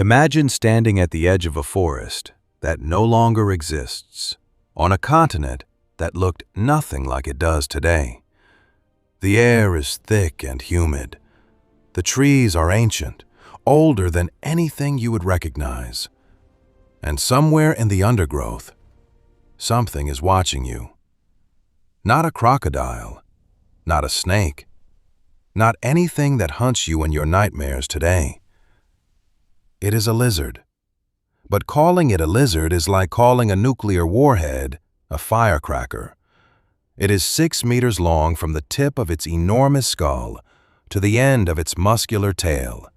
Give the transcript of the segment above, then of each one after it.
Imagine standing at the edge of a forest that no longer exists, on a continent that looked nothing like it does today. The air is thick and humid. The trees are ancient, older than anything you would recognize. And somewhere in the undergrowth, something is watching you. Not a crocodile, not a snake, not anything that haunts you in your nightmares today. It is a lizard. But calling it a lizard is like calling a nuclear warhead a firecracker. It is 6 meters long from the tip of its enormous skull to the end of its muscular tail.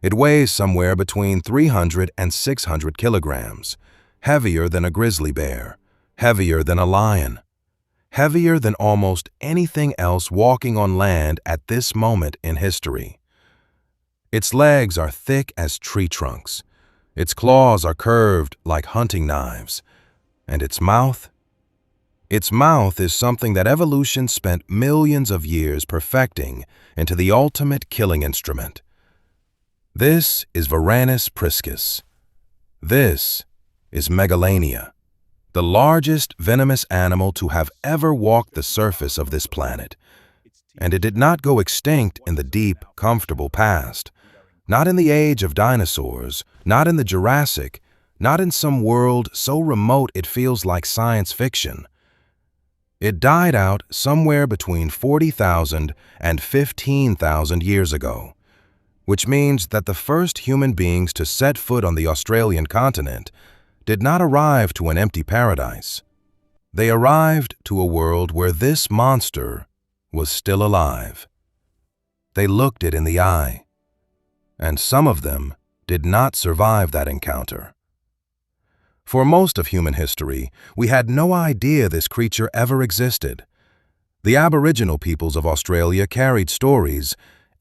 It weighs somewhere between 300 and 600 kilograms, heavier than a grizzly bear, heavier than a lion, heavier than almost anything else walking on land at this moment in history. Its legs are thick as tree trunks. Its claws are curved like hunting knives. And its mouth? Its mouth is something that evolution spent millions of years perfecting into the ultimate killing instrument. This is Varanus priscus. This is Megalania, the largest venomous animal to have ever walked the surface of this planet. And it did not go extinct in the deep, comfortable past. Not in the age of dinosaurs, not in the Jurassic, not in some world so remote it feels like science fiction. It died out somewhere between 40,000 and 15,000 years ago, which means that the first human beings to set foot on the Australian continent did not arrive to an empty paradise. They arrived to a world where this monster was still alive. They looked it in the eye, and some of them did not survive that encounter. For most of human history, we had no idea this creature ever existed. The Aboriginal peoples of Australia carried stories,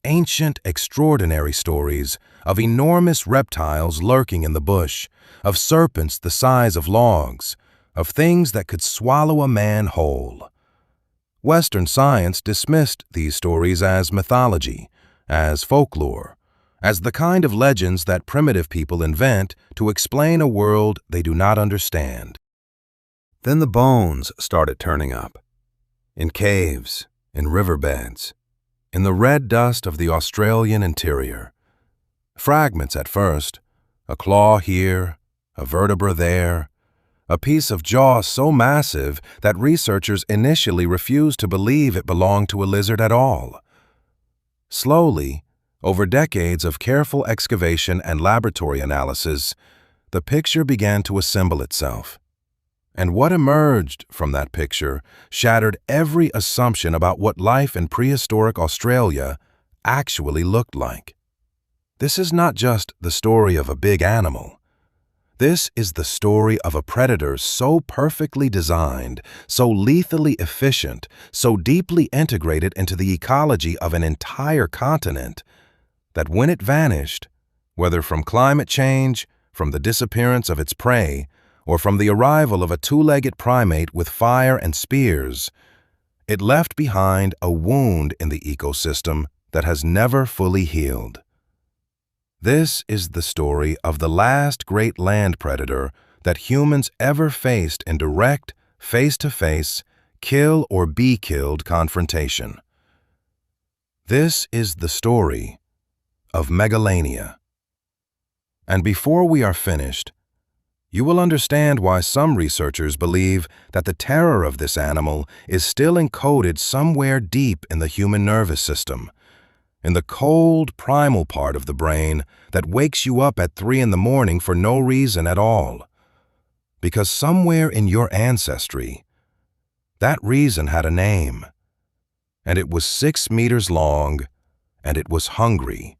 ancient, extraordinary stories, of enormous reptiles lurking in the bush, of serpents the size of logs, of things that could swallow a man whole. Western science dismissed these stories as mythology, as folklore, as the kind of legends that primitive people invent to explain a world they do not understand. Then the bones started turning up. In caves, in riverbeds, in the red dust of the Australian interior. Fragments at first, a claw here, a vertebra there, a piece of jaw so massive that researchers initially refused to believe it belonged to a lizard at all. Slowly, over decades of careful excavation and laboratory analysis, the picture began to assemble itself. And what emerged from that picture shattered every assumption about what life in prehistoric Australia actually looked like. This is not just the story of a big animal. This is the story of a predator so perfectly designed, so lethally efficient, so deeply integrated into the ecology of an entire continent, that when it vanished, whether from climate change, from the disappearance of its prey, or from the arrival of a two-legged primate with fire and spears, it left behind a wound in the ecosystem that has never fully healed. This is the story of the last great land predator that humans ever faced in direct, face-to-face, kill or be killed confrontation. This is the story of Megalania. And before we are finished, you will understand why some researchers believe that the terror of this animal is still encoded somewhere deep in the human nervous system, in the cold, primal part of the brain that wakes you up at 3 in the morning for no reason at all. Because somewhere in your ancestry, that reason had a name, and it was 6 meters long, and it was hungry,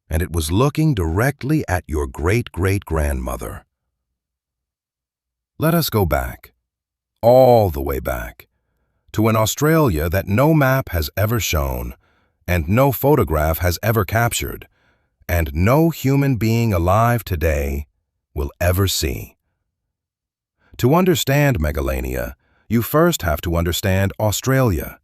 and it was looking directly at your great-great-grandmother. Let us go back, all the way back, to an Australia that no map has ever shown, and no photograph has ever captured, and no human being alive today will ever see. To understand Megalania, you first have to understand Australia,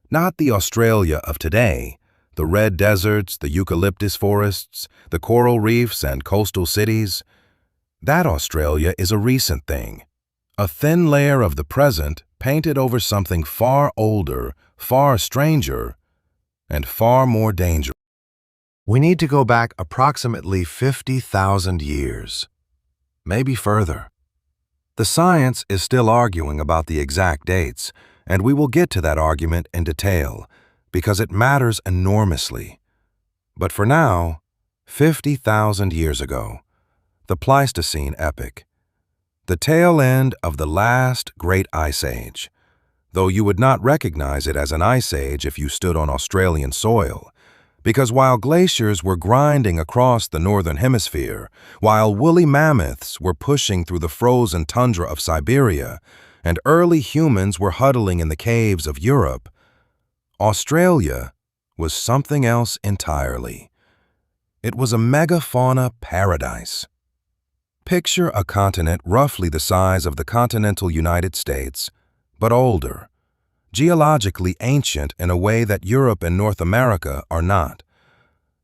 not the Australia of today, the red deserts, the eucalyptus forests, the coral reefs and coastal cities. That Australia is a recent thing, a thin layer of the present painted over something far older, far stranger, and far more dangerous. We need to go back approximately 50,000 years, maybe further. The science is still arguing about the exact dates, and we will get to that argument in detail because it matters enormously. But for now, 50,000 years ago, the Pleistocene epoch, the tail end of the last great ice age, though you would not recognize it as an ice age if you stood on Australian soil, because while glaciers were grinding across the northern hemisphere, while woolly mammoths were pushing through the frozen tundra of Siberia, and early humans were huddling in the caves of Europe, Australia was something else entirely. It was a megafauna paradise. Picture a continent roughly the size of the continental United States, but older, geologically ancient in a way that Europe and North America are not.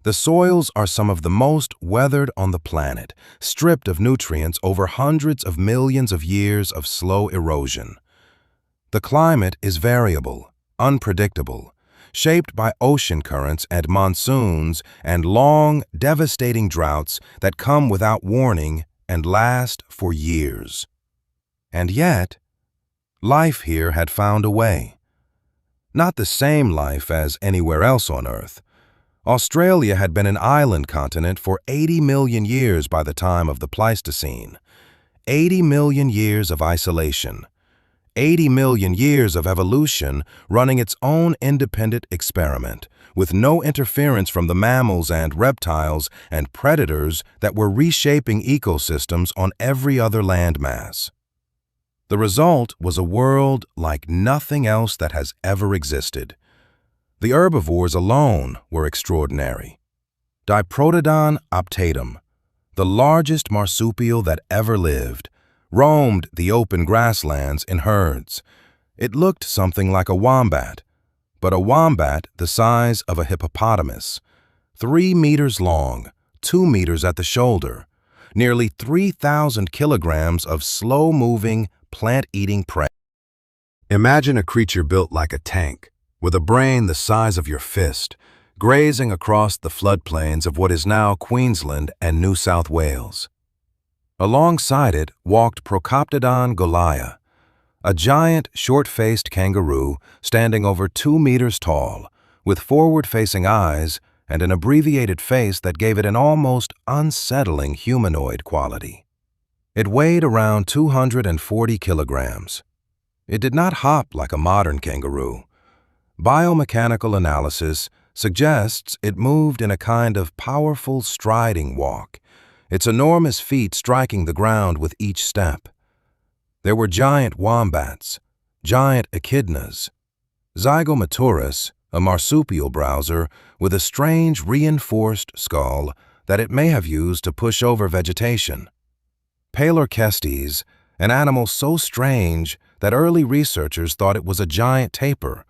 The soils are some of the most weathered on the planet, stripped of nutrients over hundreds of millions of years of slow erosion. The climate is variable, unpredictable, shaped by ocean currents and monsoons and long, devastating droughts that come without warning and last for years. And yet, life here had found a way. Not the same life as anywhere else on Earth. Australia had been an island continent for 80 million years by the time of the Pleistocene. 80 million years of isolation. 80 million years of evolution running its own independent experiment, with no interference from the mammals and reptiles and predators that were reshaping ecosystems on every other landmass. The result was a world like nothing else that has ever existed. The herbivores alone were extraordinary. Diprotodon optatum, the largest marsupial that ever lived, roamed the open grasslands in herds. It looked something like a wombat, but a wombat the size of a hippopotamus, 3 meters long, 2 meters at the shoulder, nearly 3,000 kilograms of slow-moving, plant-eating prey. Imagine a creature built like a tank, with a brain the size of your fist, grazing across the floodplains of what is now Queensland and New South Wales. Alongside it walked Procoptodon goliath, a giant, short-faced kangaroo standing over 2 meters tall, with forward-facing eyes and an abbreviated face that gave it an almost unsettling humanoid quality. It weighed around 240 kilograms. It did not hop like a modern kangaroo. Biomechanical analysis suggests it moved in a kind of powerful striding walk, its enormous feet striking the ground with each step. There were giant wombats, giant echidnas, Zygomaturus, a marsupial browser with a strange reinforced skull that it may have used to push over vegetation. Palorchestes, an animal so strange that early researchers thought it was a giant tapir,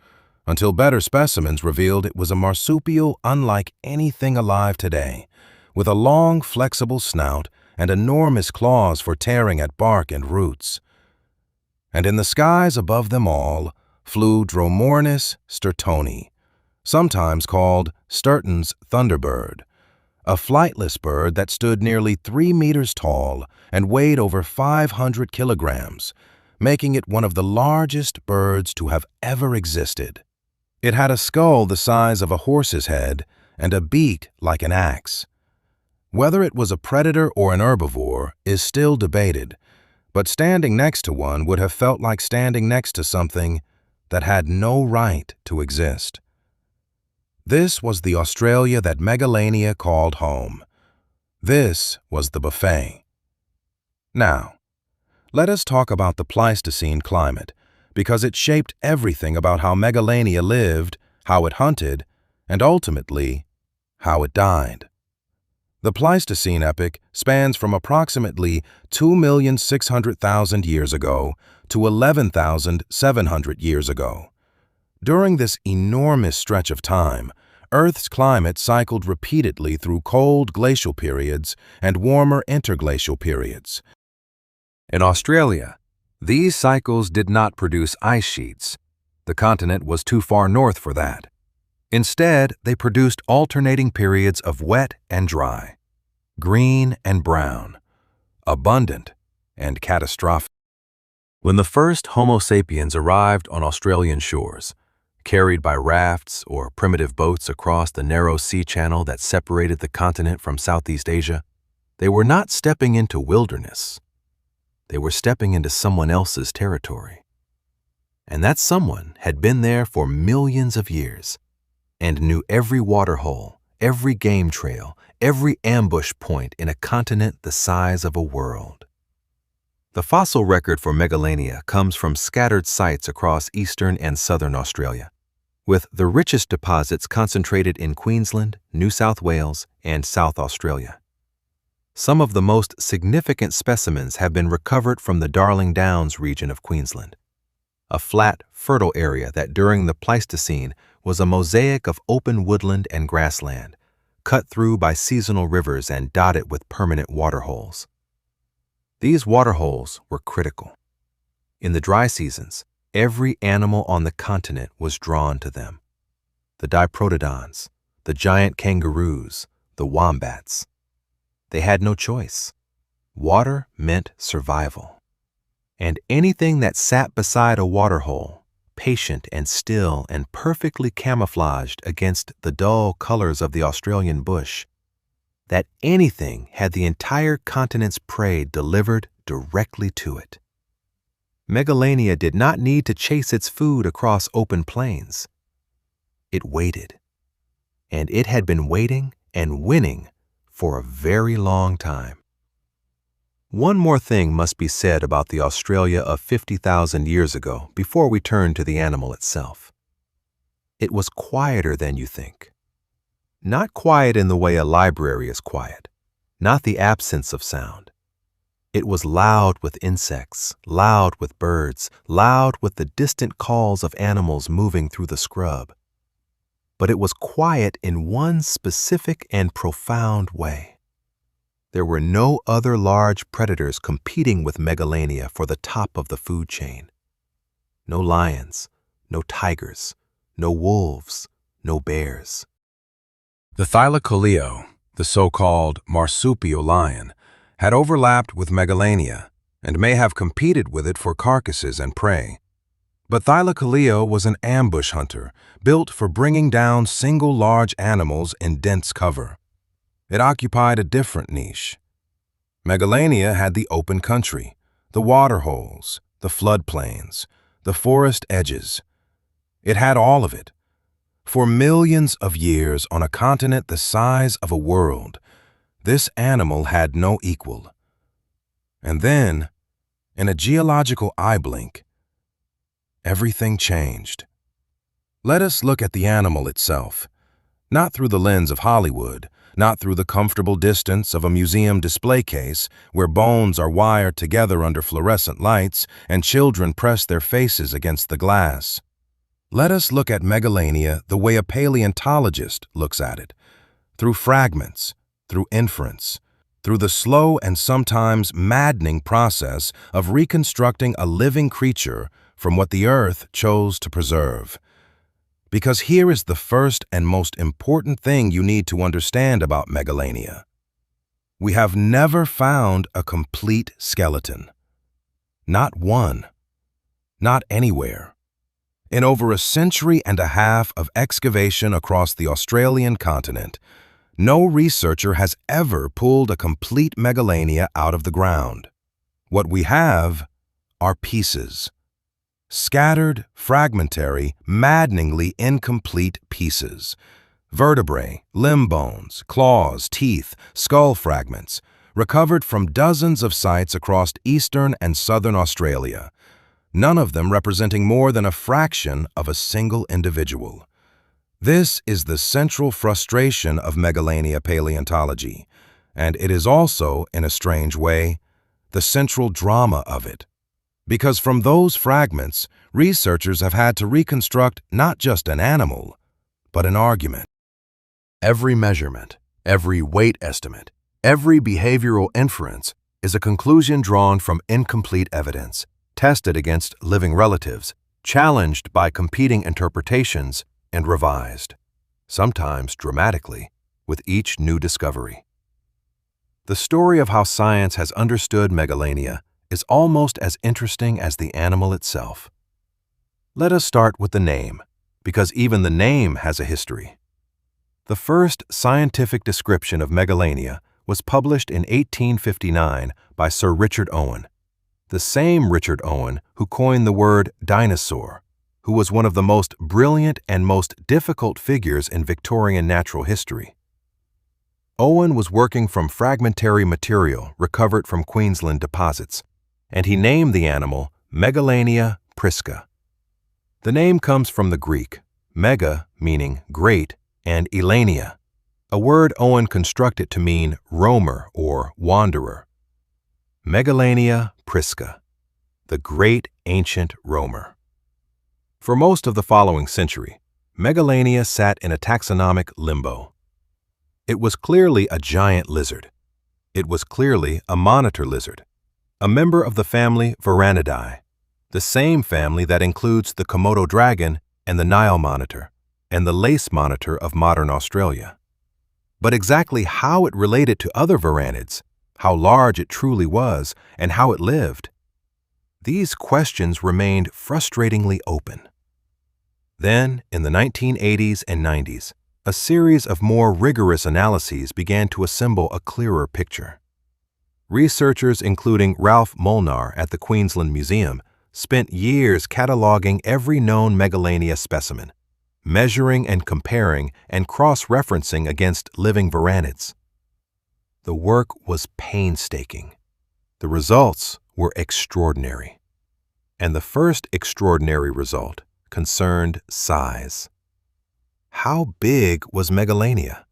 until better specimens revealed it was a marsupial unlike anything alive today, with a long, flexible snout and enormous claws for tearing at bark and roots. And in the skies above them all flew Dromornis stertoni, sometimes called Sturton's thunderbird, a flightless bird that stood nearly 3 meters tall and weighed over 500 kilograms, making it one of the largest birds to have ever existed. It had a skull the size of a horse's head and a beak like an axe. Whether it was a predator or an herbivore is still debated, but standing next to one would have felt like standing next to something that had no right to exist. This was the Australia that Megalania called home. This was the buffet. Now, let us talk about the Pleistocene climate, because it shaped everything about how Megalania lived, how it hunted, and ultimately, how it died. The Pleistocene epoch spans from approximately 2,600,000 years ago to 11,700 years ago. During this enormous stretch of time, Earth's climate cycled repeatedly through cold glacial periods and warmer interglacial periods. In Australia, these cycles did not produce ice sheets. The continent was too far north for that. Instead, they produced alternating periods of wet and dry, green and brown, abundant and catastrophic. When the first Homo sapiens arrived on Australian shores, carried by rafts or primitive boats across the narrow sea channel that separated the continent from Southeast Asia, they were not stepping into wilderness. They were stepping into someone else's territory. And that someone had been there for millions of years and knew every waterhole, every game trail, every ambush point in a continent the size of a world. The fossil record for Megalania comes from scattered sites across eastern and southern Australia, with the richest deposits concentrated in Queensland, New South Wales, and South Australia. Some of the most significant specimens have been recovered from the Darling Downs region of Queensland, a flat, fertile area that during the Pleistocene was a mosaic of open woodland and grassland, cut through by seasonal rivers and dotted with permanent waterholes. These waterholes were critical. In the dry seasons, every animal on the continent was drawn to them. The diprotodons, the giant kangaroos, the wombats. They had no choice. Water meant survival. And anything that sat beside a waterhole, patient and still and perfectly camouflaged against the dull colors of the Australian bush, that anything had the entire continent's prey delivered directly to it. Megalania did not need to chase its food across open plains. It waited. And it had been waiting and winning for a very long time. One more thing must be said about the Australia of 50,000 years ago before we turn to the animal itself. It was quieter than you think. Not quiet in the way a library is quiet, not the absence of sound. It was loud with insects, loud with birds, loud with the distant calls of animals moving through the scrub. But it was quiet in one specific and profound way. There were no other large predators competing with Megalania for the top of the food chain. No lions, no tigers, no wolves, no bears. The thylacoleo, the so-called marsupial lion, had overlapped with Megalania and may have competed with it for carcasses and prey. But thylacoleo was an ambush hunter built for bringing down single large animals in dense cover. It occupied a different niche. Megalania had the open country, the waterholes, the floodplains, the forest edges. It had all of it. For millions of years on a continent the size of a world, this animal had no equal. And then, in a geological eye blink, everything changed. Let us look at the animal itself, not through the lens of Hollywood, not through the comfortable distance of a museum display case where bones are wired together under fluorescent lights and children press their faces against the glass. Let us look at Megalania the way a paleontologist looks at it, through fragments, through inference, through the slow and sometimes maddening process of reconstructing a living creature from what the earth chose to preserve. Because here is the first and most important thing you need to understand about Megalania. We have never found a complete skeleton. Not one. Not anywhere. In over a century and a half of excavation across the Australian continent, no researcher has ever pulled a complete Megalania out of the ground. What we have are pieces. Scattered, fragmentary, maddeningly incomplete pieces. Vertebrae, limb bones, claws, teeth, skull fragments, recovered from dozens of sites across eastern and southern Australia, none of them representing more than a fraction of a single individual. This is the central frustration of Megalania paleontology, and it is also, in a strange way, the central drama of it. Because from those fragments, researchers have had to reconstruct not just an animal, but an argument. Every measurement, every weight estimate, every behavioral inference is a conclusion drawn from incomplete evidence, tested against living relatives, challenged by competing interpretations, and revised, sometimes dramatically, with each new discovery. The story of how science has understood Megalania is almost as interesting as the animal itself. Let us start with the name, because even the name has a history. The first scientific description of Megalania was published in 1859 by Sir Richard Owen, the same Richard Owen who coined the word dinosaur, who was one of the most brilliant and most difficult figures in Victorian natural history. Owen was working from fragmentary material recovered from Queensland deposits, and he named the animal Megalania priscus. The name comes from the Greek, mega meaning great, and elania, a word Owen constructed to mean roamer or wanderer. Megalania priscus, the great ancient roamer. For most of the following century, Megalania sat in a taxonomic limbo. It was clearly a giant lizard. It was clearly a monitor lizard, a member of the family Varanidae, the same family that includes the Komodo dragon and the Nile monitor, and the lace monitor of modern Australia. But exactly how it related to other varanids, how large it truly was, and how it lived, these questions remained frustratingly open. Then, in the 1980s and 90s, a series of more rigorous analyses began to assemble a clearer picture. Researchers including Ralph Molnar at the Queensland Museum spent years cataloging every known Megalania specimen, measuring and comparing and cross-referencing against living varanids. The work was painstaking. The results were extraordinary. And the first extraordinary result concerned size. How big was Megalania?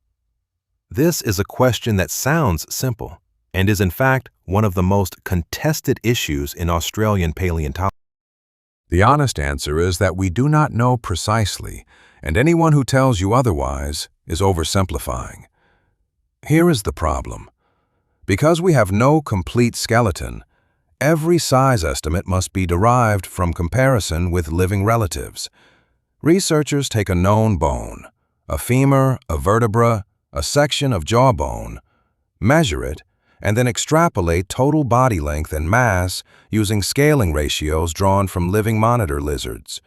This is a question that sounds simple and is in fact one of the most contested issues in Australian paleontology. The honest answer is that we do not know precisely, and anyone who tells you otherwise is oversimplifying. Here is the problem. Because we have no complete skeleton, every size estimate must be derived from comparison with living relatives. Researchers take a known bone, a femur, a vertebra, a section of jawbone, measure it, and then extrapolate total body length and mass using scaling ratios drawn from living monitor lizards.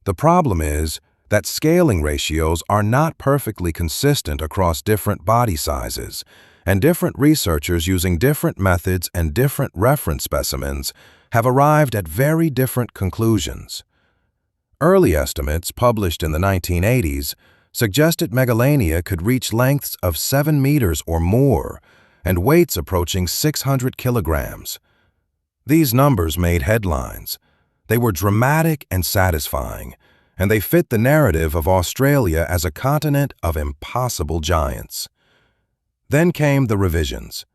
The problem is that scaling ratios are not perfectly consistent across different body sizes, and different researchers using different methods and different reference specimens have arrived at very different conclusions. Early estimates, published in the 1980s, suggested Megalania could reach lengths of 7 meters or more and weights approaching 600 kilograms. These numbers made headlines. They were dramatic and satisfying, and they fit the narrative of Australia as a continent of impossible giants. Then came the revisions.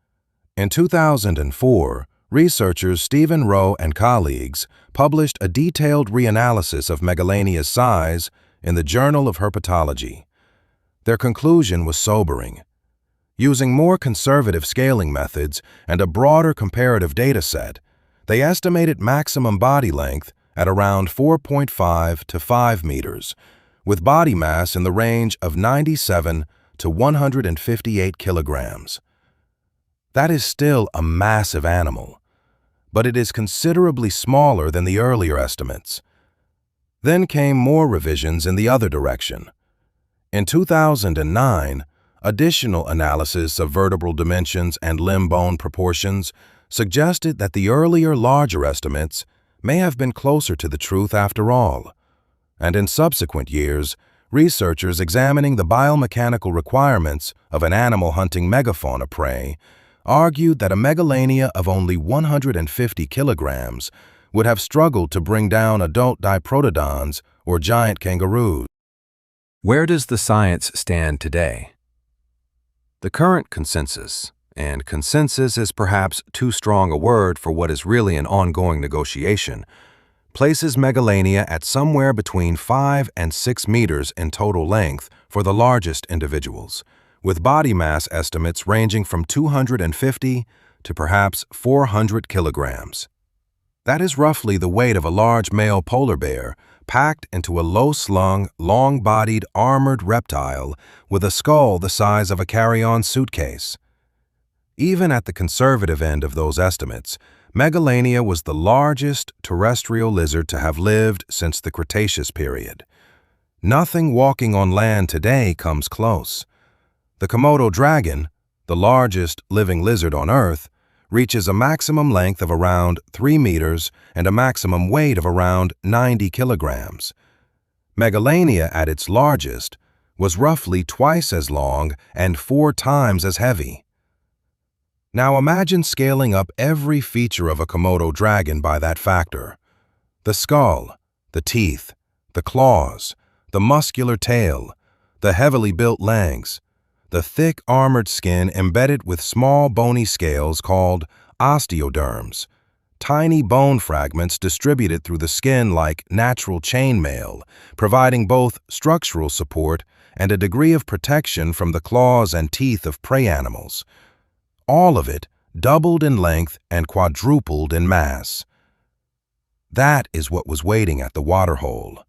In 2004, researchers Stephen Rowe and colleagues published a detailed reanalysis of Megalania's size in the Journal of Herpetology. Their conclusion was sobering. Using more conservative scaling methods and a broader comparative data set, they estimated maximum body length at around 4.5 to 5 meters, with body mass in the range of 97 to 158 kilograms. That is still a massive animal, but it is considerably smaller than the earlier estimates. Then came more revisions in the other direction. In 2009, additional analysis of vertebral dimensions and limb bone proportions suggested that the earlier larger estimates may have been closer to the truth after all. And in subsequent years, researchers examining the biomechanical requirements of an animal hunting megafauna prey argued that a Megalania of only 150 kilograms would have struggled to bring down adult diprotodons or giant kangaroos. Where does the science stand today? The current consensus, and consensus is perhaps too strong a word for what is really an ongoing negotiation, places Megalania at somewhere between 5 and 6 meters in total length for the largest individuals, with body mass estimates ranging from 250 to perhaps 400 kilograms. That is roughly the weight of a large male polar bear packed into a low-slung, long-bodied, armored reptile with a skull the size of a carry-on suitcase. Even at the conservative end of those estimates, Megalania was the largest terrestrial lizard to have lived since the Cretaceous period. Nothing walking on land today comes close. The Komodo dragon, the largest living lizard on Earth, reaches a maximum length of around 3 meters and a maximum weight of around 90 kilograms. Megalania, at its largest, was roughly twice as long and 4 times as heavy. Now imagine scaling up every feature of a Komodo dragon by that factor. The skull, the teeth, the claws, the muscular tail, the heavily built legs, the thick armored skin embedded with small bony scales called osteoderms, tiny bone fragments distributed through the skin like natural chainmail, providing both structural support and a degree of protection from the claws and teeth of prey animals. All of it doubled in length and quadrupled in mass. That is what was waiting at the waterhole.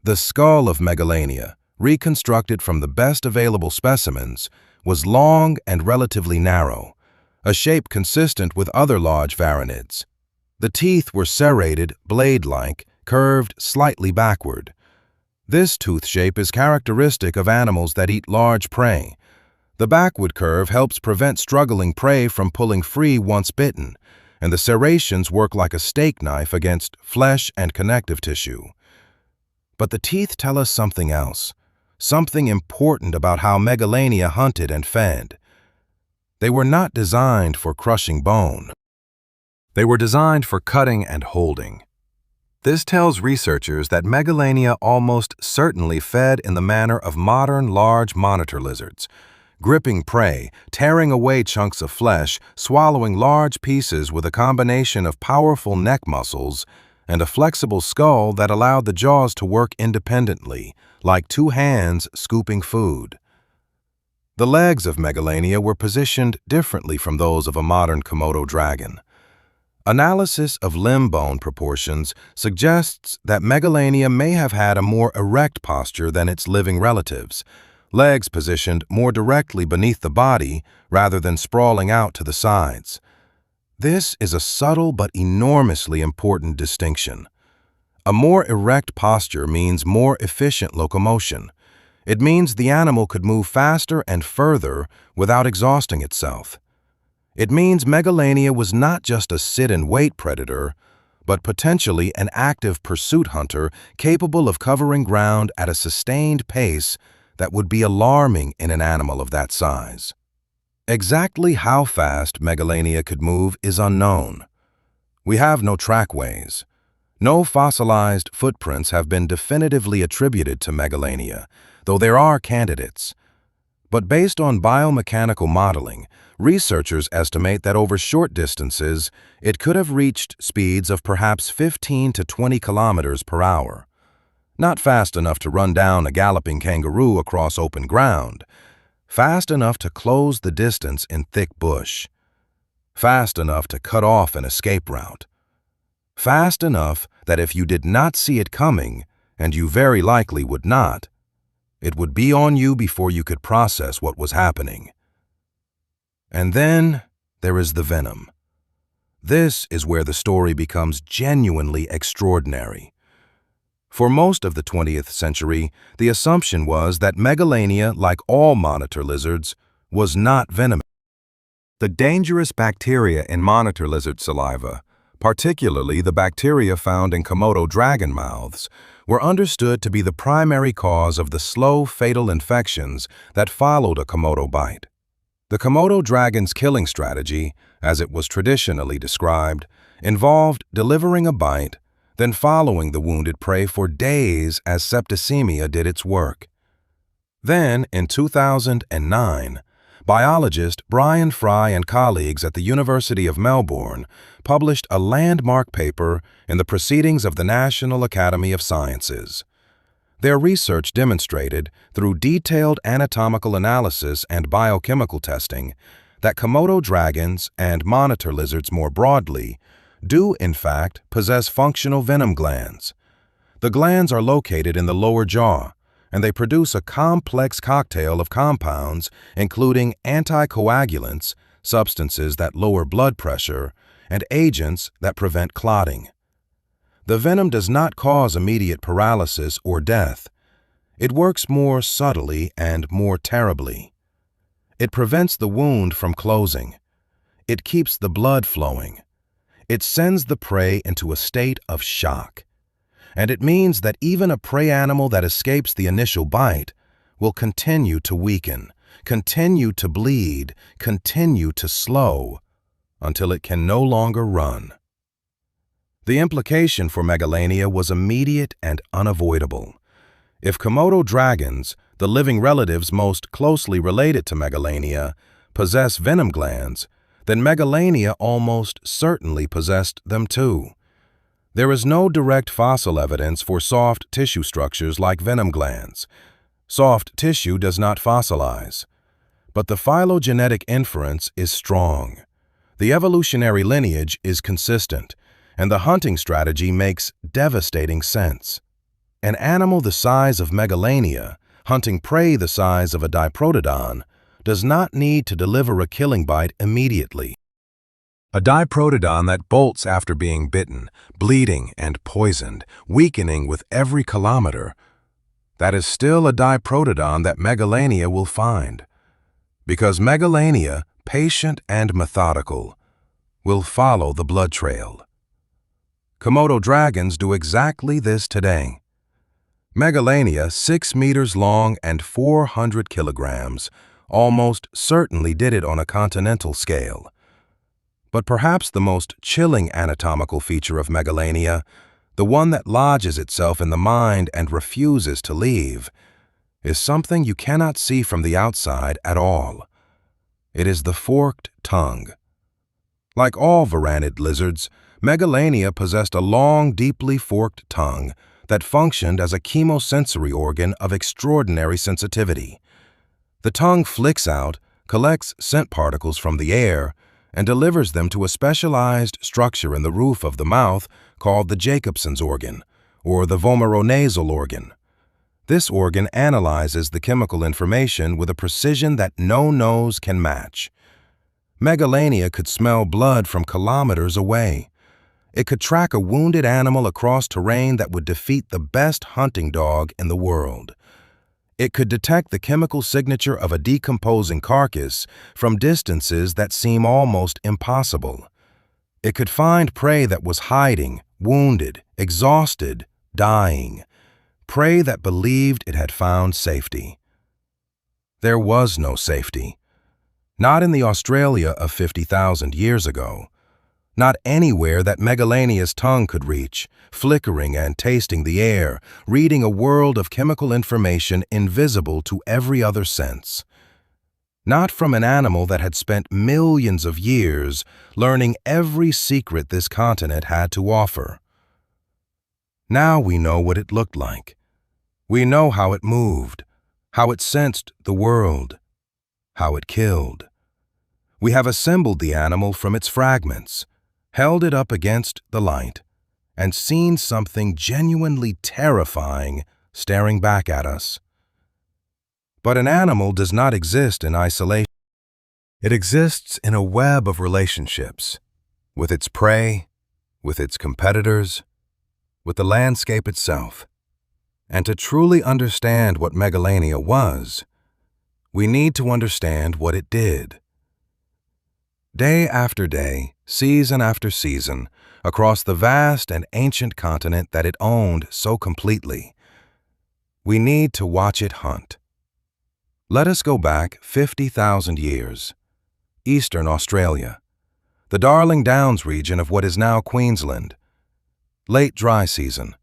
The skull of Megalania, reconstructed from the best available specimens, was long and relatively narrow, a shape consistent with other large varanids. The teeth were serrated, blade-like, curved slightly backward. This tooth shape is characteristic of animals that eat large prey. The backward curve helps prevent struggling prey from pulling free once bitten, and the serrations work like a steak knife against flesh and connective tissue. But the teeth tell us something else, something important about how Megalania hunted and fed. They were not designed for crushing bone. They were designed for cutting and holding. This tells researchers that Megalania almost certainly fed in the manner of modern large monitor lizards, gripping prey, tearing away chunks of flesh, swallowing large pieces with a combination of powerful neck muscles and a flexible skull that allowed the jaws to work independently, like 2 hands scooping food. The legs of Megalania were positioned differently from those of a modern Komodo dragon. Analysis of limb bone proportions suggests that Megalania may have had a more erect posture than its living relatives, legs positioned more directly beneath the body rather than sprawling out to the sides. This is a subtle but enormously important distinction. A more erect posture means more efficient locomotion. It means the animal could move faster and further without exhausting itself. It means Megalania was not just a sit-and-wait predator, but potentially an active pursuit hunter capable of covering ground at a sustained pace that would be alarming in an animal of that size. Exactly how fast Megalania could move is unknown. We have no trackways. No fossilized footprints have been definitively attributed to Megalania, though there are candidates. But based on biomechanical modeling, researchers estimate that over short distances, it could have reached speeds of perhaps 15 to 20 kilometers per hour. Not fast enough to run down a galloping kangaroo across open ground, fast enough to close the distance in thick bush, fast enough to cut off an escape route, fast enough that if you did not see it coming, and you very likely would not, it would be on you before you could process what was happening. And then there is the venom. This is where the story becomes genuinely extraordinary. For most of the 20th century, the assumption was that Megalania, like all monitor lizards, was not venomous. The dangerous bacteria in monitor lizard saliva, particularly the bacteria found in Komodo dragon mouths, were understood to be the primary cause of the slow, fatal infections that followed a Komodo bite. The Komodo dragon's killing strategy, as it was traditionally described, involved delivering a bite, then following the wounded prey for days as septicemia did its work. Then, in 2009, biologist Brian Fry and colleagues at the University of Melbourne published a landmark paper in the Proceedings of the National Academy of Sciences. Their research demonstrated, through detailed anatomical analysis and biochemical testing, that Komodo dragons and monitor lizards more broadly do, in fact, possess functional venom glands. The glands are located in the lower jaw, and they produce a complex cocktail of compounds including anticoagulants, substances that lower blood pressure, and agents that prevent clotting. The venom does not cause immediate paralysis or death. It works more subtly and more terribly. It prevents the wound from closing. It keeps the blood flowing. It sends the prey into a state of shock. And it means that even a prey animal that escapes the initial bite will continue to weaken, continue to bleed, continue to slow, until it can no longer run. The implication for Megalania was immediate and unavoidable. If Komodo dragons, the living relatives most closely related to Megalania, possess venom glands, then Megalania almost certainly possessed them too. There is no direct fossil evidence for soft tissue structures like venom glands. Soft tissue does not fossilize. But the phylogenetic inference is strong. The evolutionary lineage is consistent, and the hunting strategy makes devastating sense. An animal the size of Megalania, hunting prey the size of a diprotodon, does not need to deliver a killing bite immediately. A diprotodon that bolts after being bitten, bleeding and poisoned, weakening with every kilometer, that is still a diprotodon that Megalania will find. Because Megalania, patient and methodical, will follow the blood trail. Komodo dragons do exactly this today. Megalania, 6 meters long and 400 kilograms, almost certainly did it on a continental scale. But perhaps the most chilling anatomical feature of Megalania, the one that lodges itself in the mind and refuses to leave, is something you cannot see from the outside at all. It is the forked tongue. Like all varanid lizards, Megalania possessed a long, deeply forked tongue that functioned as a chemosensory organ of extraordinary sensitivity. The tongue flicks out, collects scent particles from the air, and delivers them to a specialized structure in the roof of the mouth called the Jacobson's organ, or the vomeronasal organ. This organ analyzes the chemical information with a precision that no nose can match. Megalania could smell blood from kilometers away. It could track a wounded animal across terrain that would defeat the best hunting dog in the world. It could detect the chemical signature of a decomposing carcass from distances that seem almost impossible. It could find prey that was hiding, wounded, exhausted, dying, prey that believed it had found safety. There was no safety. Not in the Australia of 50,000 years ago. Not anywhere that Megalania's tongue could reach, flickering and tasting the air, reading a world of chemical information invisible to every other sense. Not from an animal that had spent millions of years learning every secret this continent had to offer. Now we know what it looked like. We know how it moved, how it sensed the world, how it killed. We have assembled the animal from its fragments, held it up against the light, and seen something genuinely terrifying staring back at us. But an animal does not exist in isolation. It exists in a web of relationships, with its prey, with its competitors, with the landscape itself. And to truly understand what Megalania was, we need to understand what it did. Day after day, season after season, across the vast and ancient continent that it owned so completely, we need to watch it hunt. Let us go back 50,000 years. Eastern Australia, the Darling Downs region of what is now Queensland. Late dry season,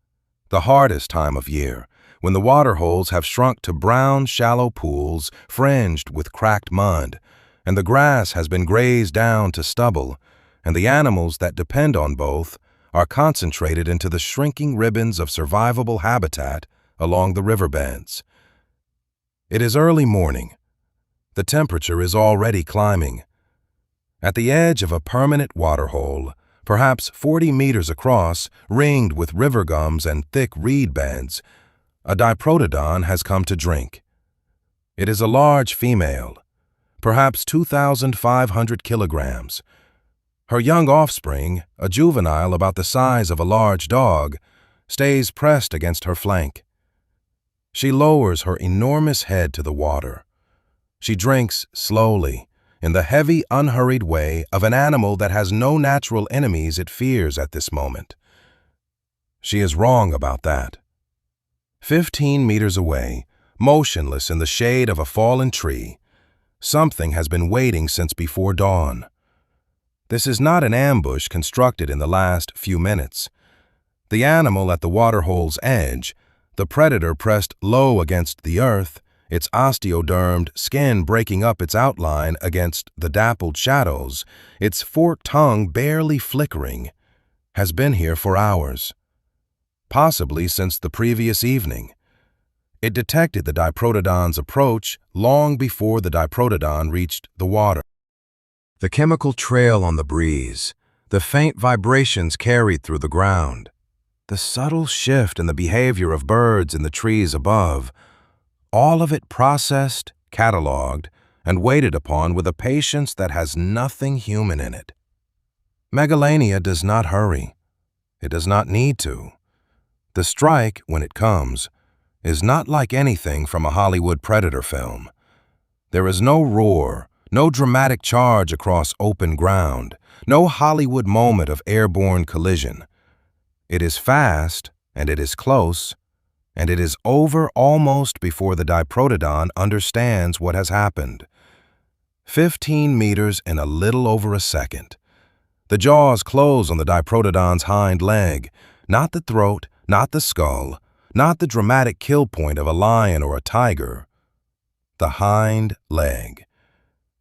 the hardest time of year, when the water holes have shrunk to brown, shallow pools fringed with cracked mud, and the grass has been grazed down to stubble, and the animals that depend on both are concentrated into the shrinking ribbons of survivable habitat along the riverbeds. It is early morning. The temperature is already climbing. At the edge of a permanent waterhole, perhaps 40 meters across, ringed with river gums and thick reed beds, a diprotodon has come to drink. It is a large female, perhaps 2,500 kilograms. Her young offspring, a juvenile about the size of a large dog, stays pressed against her flank. She lowers her enormous head to the water. She drinks slowly, in the heavy, unhurried way of an animal that has no natural enemies it fears at this moment. She is wrong about that. 15 meters away, motionless in the shade of a fallen tree, something has been waiting since before dawn. This is not an ambush constructed in the last few minutes. The animal at the waterhole's edge, the predator pressed low against the earth, its osteodermed skin breaking up its outline against the dappled shadows, its forked tongue barely flickering, has been here for hours, possibly since the previous evening. It detected the diprotodon's approach long before the diprotodon reached the water. The chemical trail on the breeze, the faint vibrations carried through the ground, the subtle shift in the behavior of birds in the trees above, all of it processed, cataloged, and waited upon with a patience that has nothing human in it. Megalania does not hurry. It does not need to. The strike, when it comes, is not like anything from a Hollywood predator film. There is no roar, no dramatic charge across open ground, no Hollywood moment of airborne collision. It is fast, and it is close, and it is over almost before the diprotodon understands what has happened. 15 meters in a little over a second. The jaws close on the diprotodon's hind leg, not the throat, not the skull, not the dramatic kill point of a lion or a tiger. The hind leg.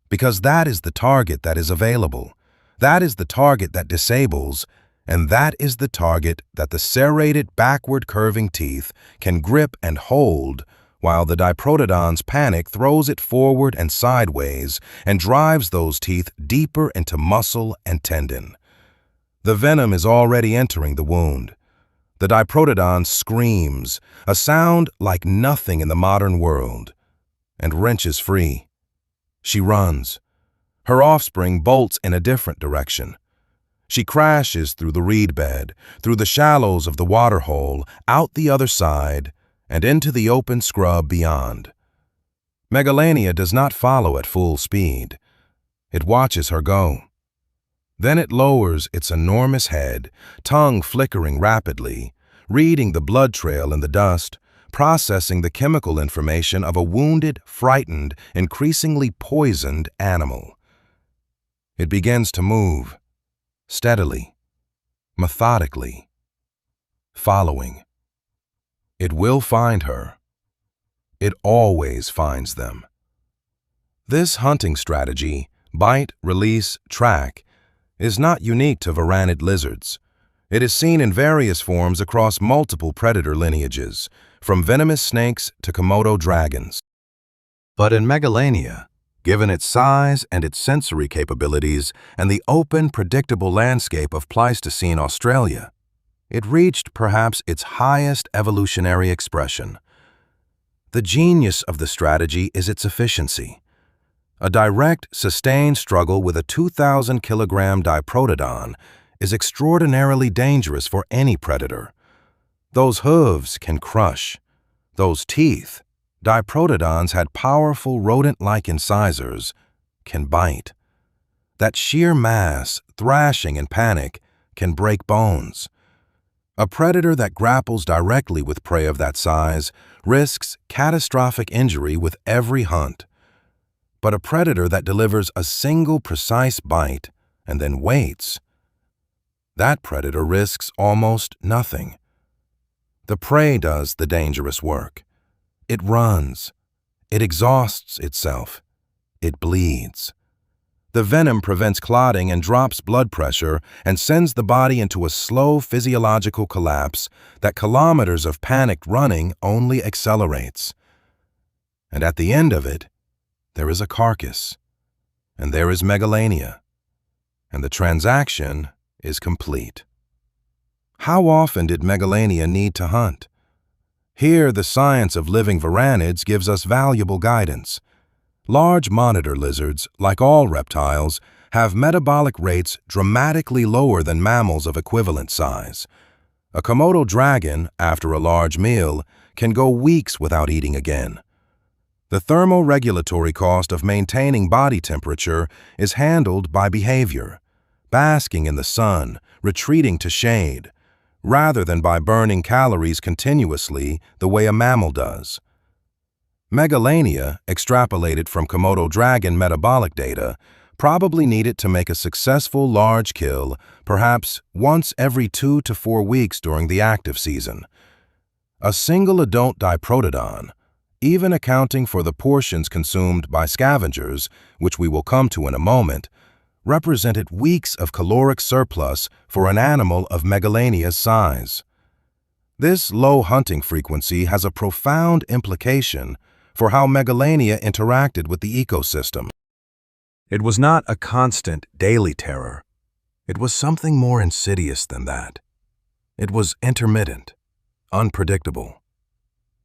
Because that is the target that is available. That is the target that disables, and that is the target that the serrated backward curving teeth can grip and hold while the diprotodon's panic throws it forward and sideways and drives those teeth deeper into muscle and tendon. The venom is already entering the wound. The diprotodon screams, a sound like nothing in the modern world, and wrenches free. She runs. Her offspring bolts in a different direction. She crashes through the reed bed, through the shallows of the waterhole, out the other side, and into the open scrub beyond. Megalania does not follow at full speed. It watches her go. Then it lowers its enormous head, tongue flickering rapidly, reading the blood trail in the dust, processing the chemical information of a wounded, frightened, increasingly poisoned animal. It begins to move. Steadily, methodically, following. It will find her. It always finds them. This hunting strategy, bite, release, track, is not unique to varanid lizards. It is seen in various forms across multiple predator lineages, from venomous snakes to Komodo dragons. But in Megalania, given its size and its sensory capabilities and the open, predictable landscape of Pleistocene Australia, it reached perhaps its highest evolutionary expression. The genius of the strategy is its efficiency. A direct, sustained struggle with a 2,000-kilogram diprotodon is extraordinarily dangerous for any predator. Those hooves can crush. Those teeth, diprotodons had powerful rodent-like incisors, can bite. That sheer mass, thrashing in panic, can break bones. A predator that grapples directly with prey of that size risks catastrophic injury with every hunt. But a predator that delivers a single precise bite and then waits, that predator risks almost nothing. The prey does the dangerous work. It runs. It exhausts itself. It bleeds. The venom prevents clotting and drops blood pressure and sends the body into a slow physiological collapse that kilometers of panicked running only accelerates. And at the end of it, there is a carcass, and there is Megalania, and the transaction is complete. How often did Megalania need to hunt? Here, the science of living varanids gives us valuable guidance. Large monitor lizards, like all reptiles, have metabolic rates dramatically lower than mammals of equivalent size. A Komodo dragon, after a large meal, can go weeks without eating again. The thermoregulatory cost of maintaining body temperature is handled by behavior, basking in the sun, retreating to shade, rather than by burning calories continuously the way a mammal does. Megalania, extrapolated from Komodo dragon metabolic data, probably needed to make a successful large kill perhaps once every 2 to 4 weeks during the active season. A single adult diprotodon, even accounting for the portions consumed by scavengers, which we will come to in a moment, represented weeks of caloric surplus for an animal of Megalania's size. This low hunting frequency has a profound implication for how Megalania interacted with the ecosystem. It was not a constant daily terror. It was something more insidious than that. It was intermittent, unpredictable.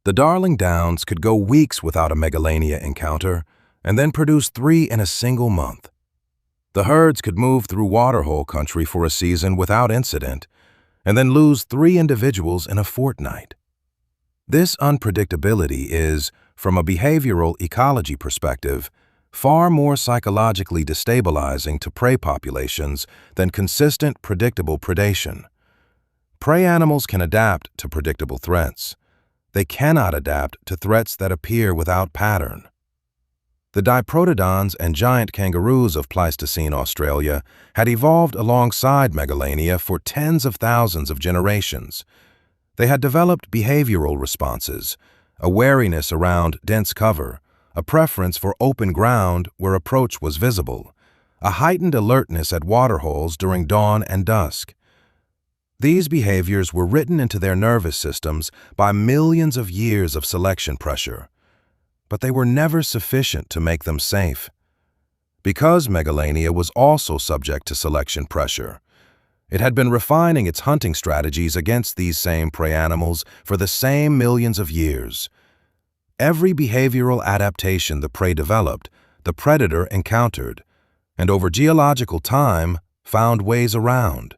The Darling Downs could go weeks without a Megalania encounter and then produce 3 in a single month. The herds could move through waterhole country for a season without incident and then lose 3 individuals in a fortnight. This unpredictability is, from a behavioral ecology perspective, far more psychologically destabilizing to prey populations than consistent, predictable predation. Prey animals can adapt to predictable threats. They cannot adapt to threats that appear without pattern. The diprotodons and giant kangaroos of Pleistocene Australia had evolved alongside Megalania for tens of thousands of generations. They had developed behavioral responses, a wariness around dense cover, a preference for open ground where approach was visible, a heightened alertness at waterholes during dawn and dusk. These behaviors were written into their nervous systems by millions of years of selection pressure, but they were never sufficient to make them safe. Because Megalania was also subject to selection pressure, it had been refining its hunting strategies against these same prey animals for the same millions of years. Every behavioral adaptation the prey developed, the predator encountered, and over geological time found ways around.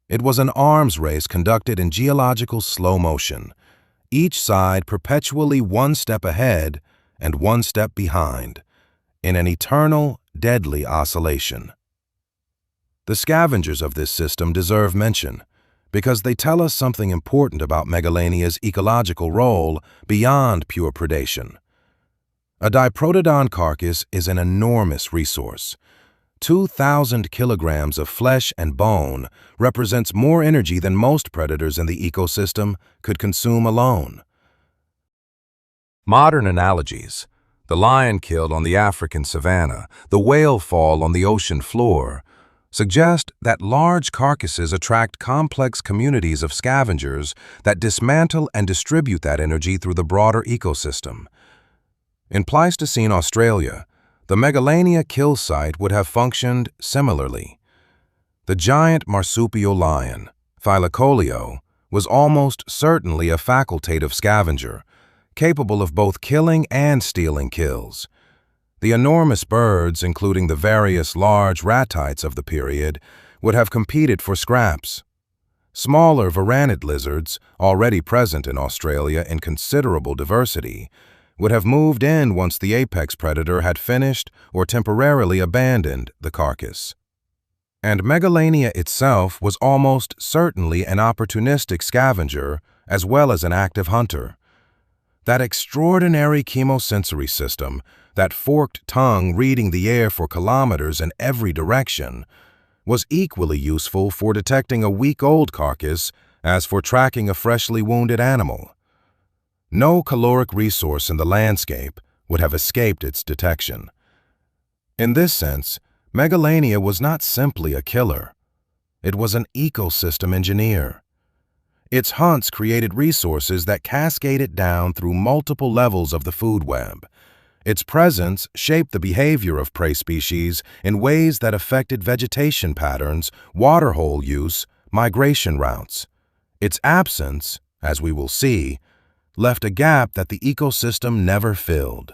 It was an arms race conducted in geological slow motion, each side perpetually 1 step ahead and 1 step behind, in an eternal, deadly oscillation. The scavengers of this system deserve mention because they tell us something important about Megalania's ecological role beyond pure predation. A diprotodon carcass is an enormous resource. 2,000 kilograms of flesh and bone represents more energy than most predators in the ecosystem could consume alone. Modern analogies: the lion killed on the African savanna, the whale fall on the ocean floor, suggest that large carcasses attract complex communities of scavengers that dismantle and distribute that energy through the broader ecosystem. In Pleistocene Australia, the Megalania kill site would have functioned similarly. The giant marsupial lion, Thylacoleo, was almost certainly a facultative scavenger, capable of both killing and stealing kills. The enormous birds, including the various large ratites of the period, would have competed for scraps. Smaller varanid lizards, already present in Australia in considerable diversity, would have moved in once the apex predator had finished or temporarily abandoned the carcass. And Megalania itself was almost certainly an opportunistic scavenger as well as an active hunter. That extraordinary chemosensory system, that forked tongue reading the air for kilometers in every direction, was equally useful for detecting a week-old carcass as for tracking a freshly wounded animal. No caloric resource in the landscape would have escaped its detection. In this sense, Megalania was not simply a killer. It was an ecosystem engineer. Its hunts created resources that cascaded down through multiple levels of the food web. Its presence shaped the behavior of prey species in ways that affected vegetation patterns, waterhole use, migration routes. Its absence, as we will see, left a gap that the ecosystem never filled.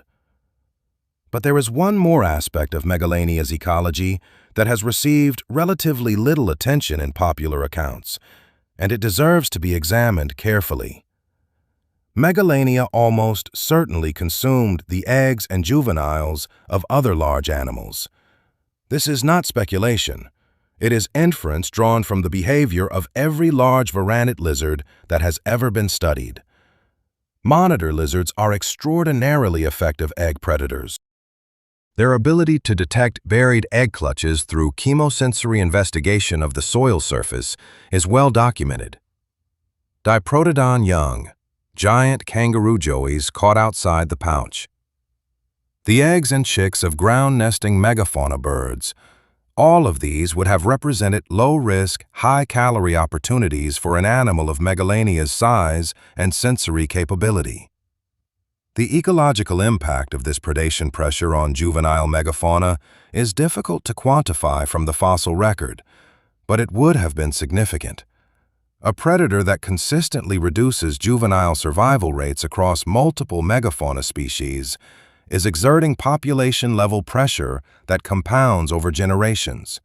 But there is one more aspect of Megalania's ecology that has received relatively little attention in popular accounts, and it deserves to be examined carefully. Megalania almost certainly consumed the eggs and juveniles of other large animals. This is not speculation. It is inference drawn from the behavior of every large varanid lizard that has ever been studied. Monitor lizards are extraordinarily effective egg predators. Their ability to detect buried egg clutches through chemosensory investigation of the soil surface is well documented. Diprotodon young, giant kangaroo joeys caught outside the pouch. The eggs and chicks of ground-nesting megafauna birds, all of these would have represented low-risk, high-calorie opportunities for an animal of Megalania's size and sensory capability. The ecological impact of this predation pressure on juvenile megafauna is difficult to quantify from the fossil record, but it would have been significant. A predator that consistently reduces juvenile survival rates across multiple megafauna species is exerting population-level pressure that compounds over generations.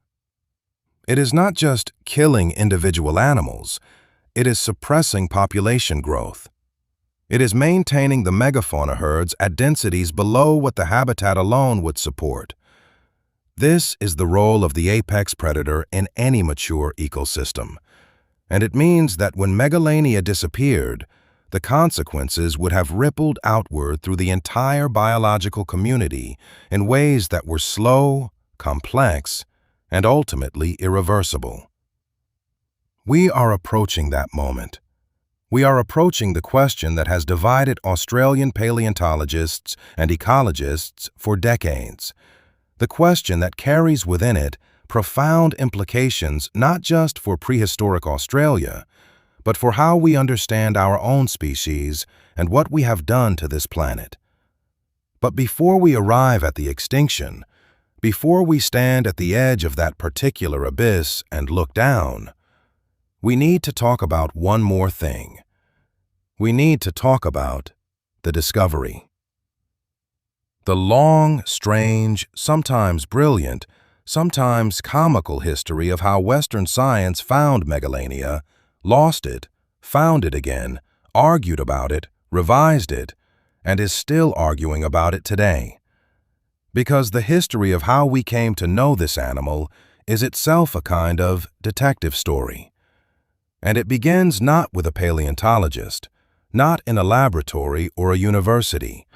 It is not just killing individual animals, it is suppressing population growth. It is maintaining the megafauna herds at densities below what the habitat alone would support. This is the role of the apex predator in any mature ecosystem, and it means that when Megalania disappeared, the consequences would have rippled outward through the entire biological community in ways that were slow, complex, and ultimately irreversible. We are approaching that moment. We are approaching the question that has divided Australian paleontologists and ecologists for decades. The question that carries within it profound implications not just for prehistoric Australia, but for how we understand our own species and what we have done to this planet. But before we arrive at the extinction, before we stand at the edge of that particular abyss and look down, we need to talk about one more thing. We need to talk about the discovery. The long, strange, sometimes brilliant, sometimes comical history of how Western science found Megalania, lost it, found it again, argued about it, revised it, and is still arguing about it today. Because the history of how we came to know this animal is itself a kind of detective story. And it begins not with a paleontologist, not in a laboratory or a university,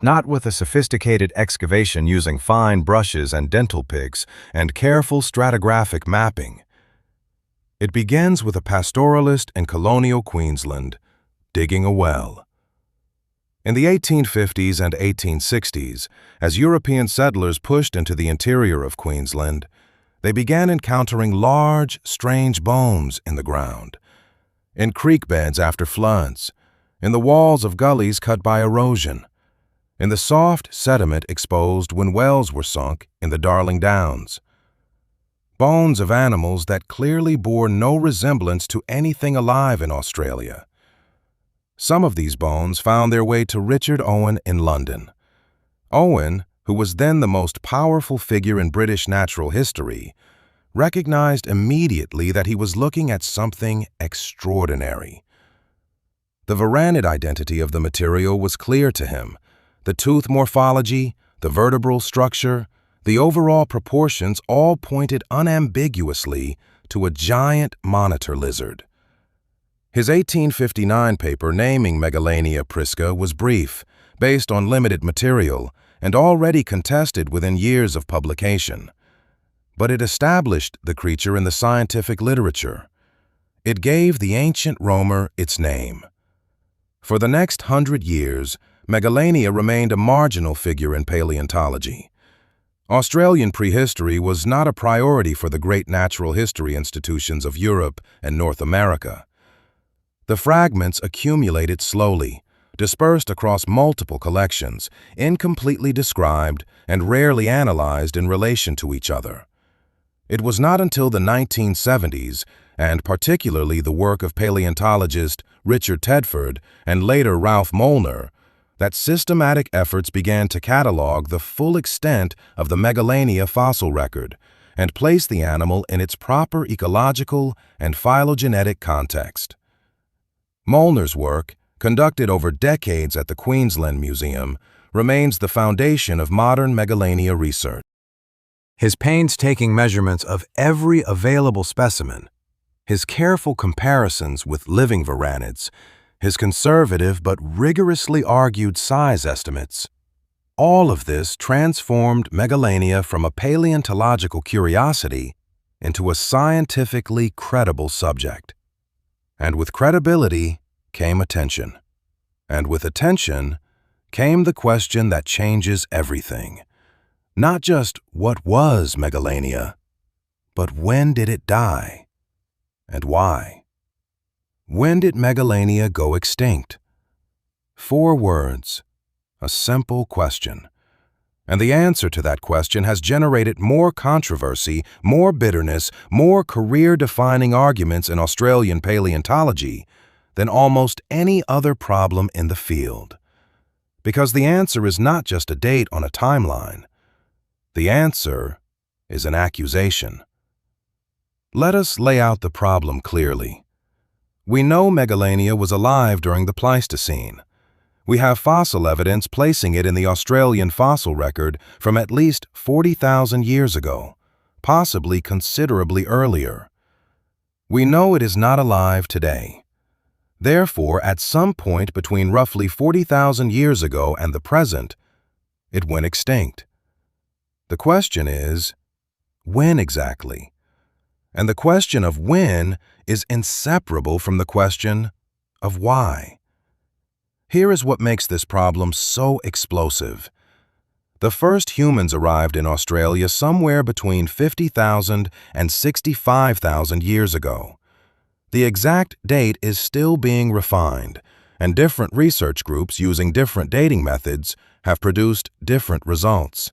not with a sophisticated excavation using fine brushes and dental picks and careful stratigraphic mapping. It begins with a pastoralist in colonial Queensland digging a well. In the 1850s and 1860s, as European settlers pushed into the interior of Queensland, they began encountering large, strange bones in the ground, in creek beds after floods, in the walls of gullies cut by erosion, in the soft sediment exposed when wells were sunk in the Darling Downs. Bones of animals that clearly bore no resemblance to anything alive in Australia. Some of these bones found their way to Richard Owen in London. Owen, who was then the most powerful figure in British natural history, recognized immediately that he was looking at something extraordinary. The varanid identity of the material was clear to him. The tooth morphology, the vertebral structure, the overall proportions all pointed unambiguously to a giant monitor lizard. His 1859 paper naming Megalania prisca was brief, based on limited material, and already contested within years of publication. But it established the creature in the scientific literature. It gave the ancient roamer its name. For the next 100 years, Megalania remained a marginal figure in paleontology. Australian prehistory was not a priority for the great natural history institutions of Europe and North America. The fragments accumulated slowly, dispersed across multiple collections, incompletely described and rarely analyzed in relation to each other. It was not until the 1970s, and particularly the work of paleontologist Richard Tedford and later Ralph Molnar, that systematic efforts began to catalog the full extent of the Megalania fossil record and place the animal in its proper ecological and phylogenetic context. Molnar's work, conducted over decades at the Queensland Museum, remains the foundation of modern Megalania research. His painstaking measurements of every available specimen, his careful comparisons with living varanids, his conservative but rigorously argued size estimates, all of this transformed Megalania from a paleontological curiosity into a scientifically credible subject. And with credibility came attention. And with attention came the question that changes everything. Not just what was Megalania, but when did it die? And why? When did Megalania go extinct? 4 words, a simple question. And the answer to that question has generated more controversy, more bitterness, more career-defining arguments in Australian paleontology than almost any other problem in the field. Because the answer is not just a date on a timeline. The answer is an accusation. Let us lay out the problem clearly. We know Megalania was alive during the Pleistocene. We have fossil evidence placing it in the Australian fossil record from at least 40,000 years ago, possibly considerably earlier. We know it is not alive today. Therefore, at some point between roughly 40,000 years ago and the present, it went extinct. The question is, when exactly? And the question of when is inseparable from the question of why. Here is what makes this problem so explosive. The first humans arrived in Australia somewhere between 50,000 and 65,000 years ago. The exact date is still being refined, and different research groups using different dating methods have produced different results.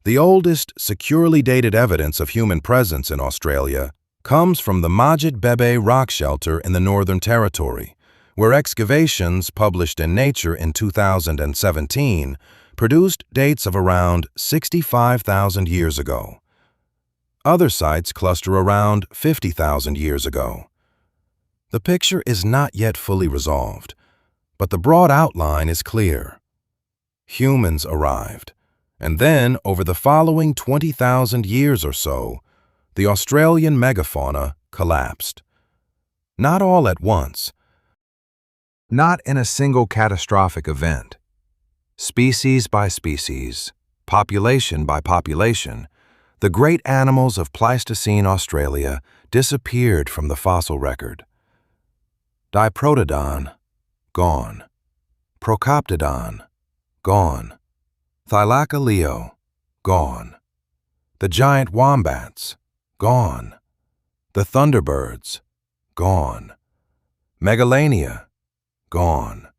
The oldest securely dated evidence of human presence in Australia comes from the Majid Bebe rock shelter in the Northern Territory, where excavations published in Nature in 2017 produced dates of around 65,000 years ago. Other sites cluster around 50,000 years ago. The picture is not yet fully resolved, but the broad outline is clear. Humans arrived. And then, over the following 20,000 years or so, the Australian megafauna collapsed. Not all at once. Not in a single catastrophic event. Species by species, population by population, the great animals of Pleistocene Australia disappeared from the fossil record. Diprotodon, gone. Procoptodon, gone. Thylacca, gone. The giant wombats, gone. The thunderbirds, gone. Megalania, gone.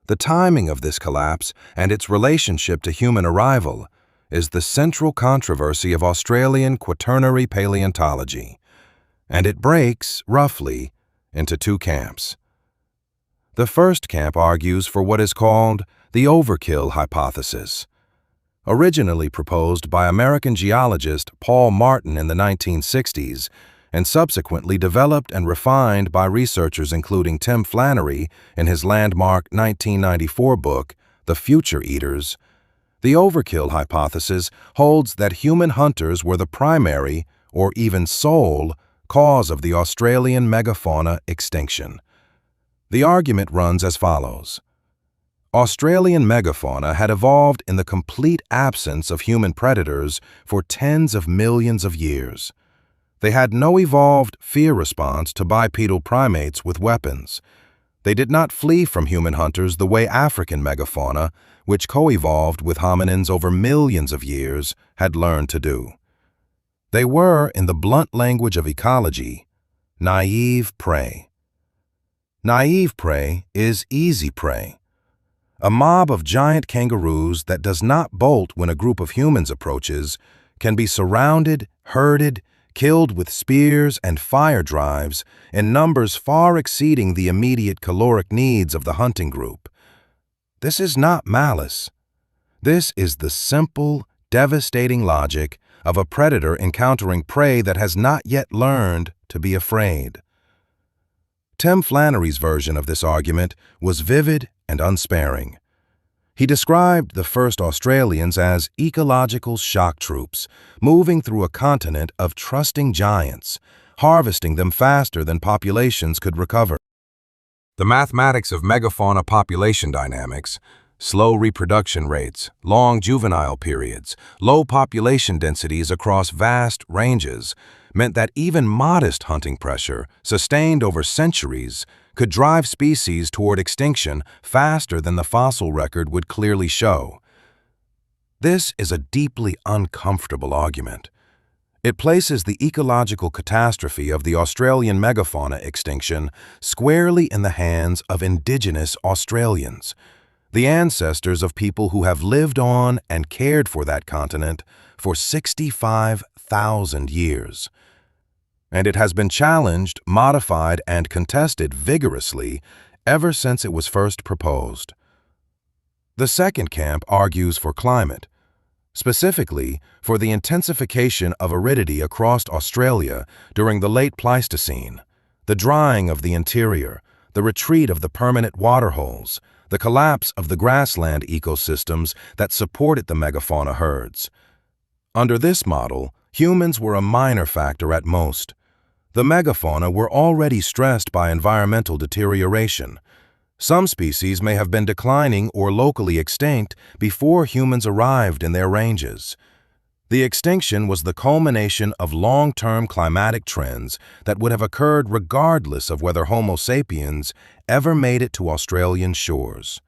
The timing of this collapse and its relationship to human arrival is the central controversy of Australian quaternary paleontology, and it breaks, roughly, into 2 camps. The first camp argues for what is called the overkill hypothesis. Originally proposed by American geologist Paul Martin in the 1960s and subsequently developed and refined by researchers including Tim Flannery in his landmark 1994 book, The Future Eaters, the overkill hypothesis holds that human hunters were the primary, or even sole, cause of the Australian megafauna extinction. The argument runs as follows. Australian megafauna had evolved in the complete absence of human predators for tens of millions of years. They had no evolved fear response to bipedal primates with weapons. They did not flee from human hunters the way African megafauna, which co-evolved with hominins over millions of years, had learned to do. They were, in the blunt language of ecology, naive prey. Naive prey is easy prey. A mob of giant kangaroos that does not bolt when a group of humans approaches can be surrounded, herded, killed with spears and fire drives in numbers far exceeding the immediate caloric needs of the hunting group. This is not malice. This is the simple, devastating logic of a predator encountering prey that has not yet learned to be afraid. Tim Flannery's version of this argument was vivid and unsparing. He described the first Australians as ecological shock troops, moving through a continent of trusting giants, harvesting them faster than populations could recover. The mathematics of megafauna population dynamics, slow reproduction rates, long juvenile periods, low population densities across vast ranges, meant that even modest hunting pressure, sustained over centuries, could drive species toward extinction faster than the fossil record would clearly show. This is a deeply uncomfortable argument. It places the ecological catastrophe of the Australian megafauna extinction squarely in the hands of indigenous Australians, the ancestors of people who have lived on and cared for that continent for 65,000 years. And it has been challenged, modified, and contested vigorously ever since it was first proposed. The second camp argues for climate, specifically for the intensification of aridity across Australia during the late Pleistocene, the drying of the interior, the retreat of the permanent waterholes, the collapse of the grassland ecosystems that supported the megafauna herds. Under this model, humans were a minor factor at most. The megafauna were already stressed by environmental deterioration. Some species may have been declining or locally extinct before humans arrived in their ranges. The extinction was the culmination of long-term climatic trends that would have occurred regardless of whether Homo sapiens ever made it to Australian shores.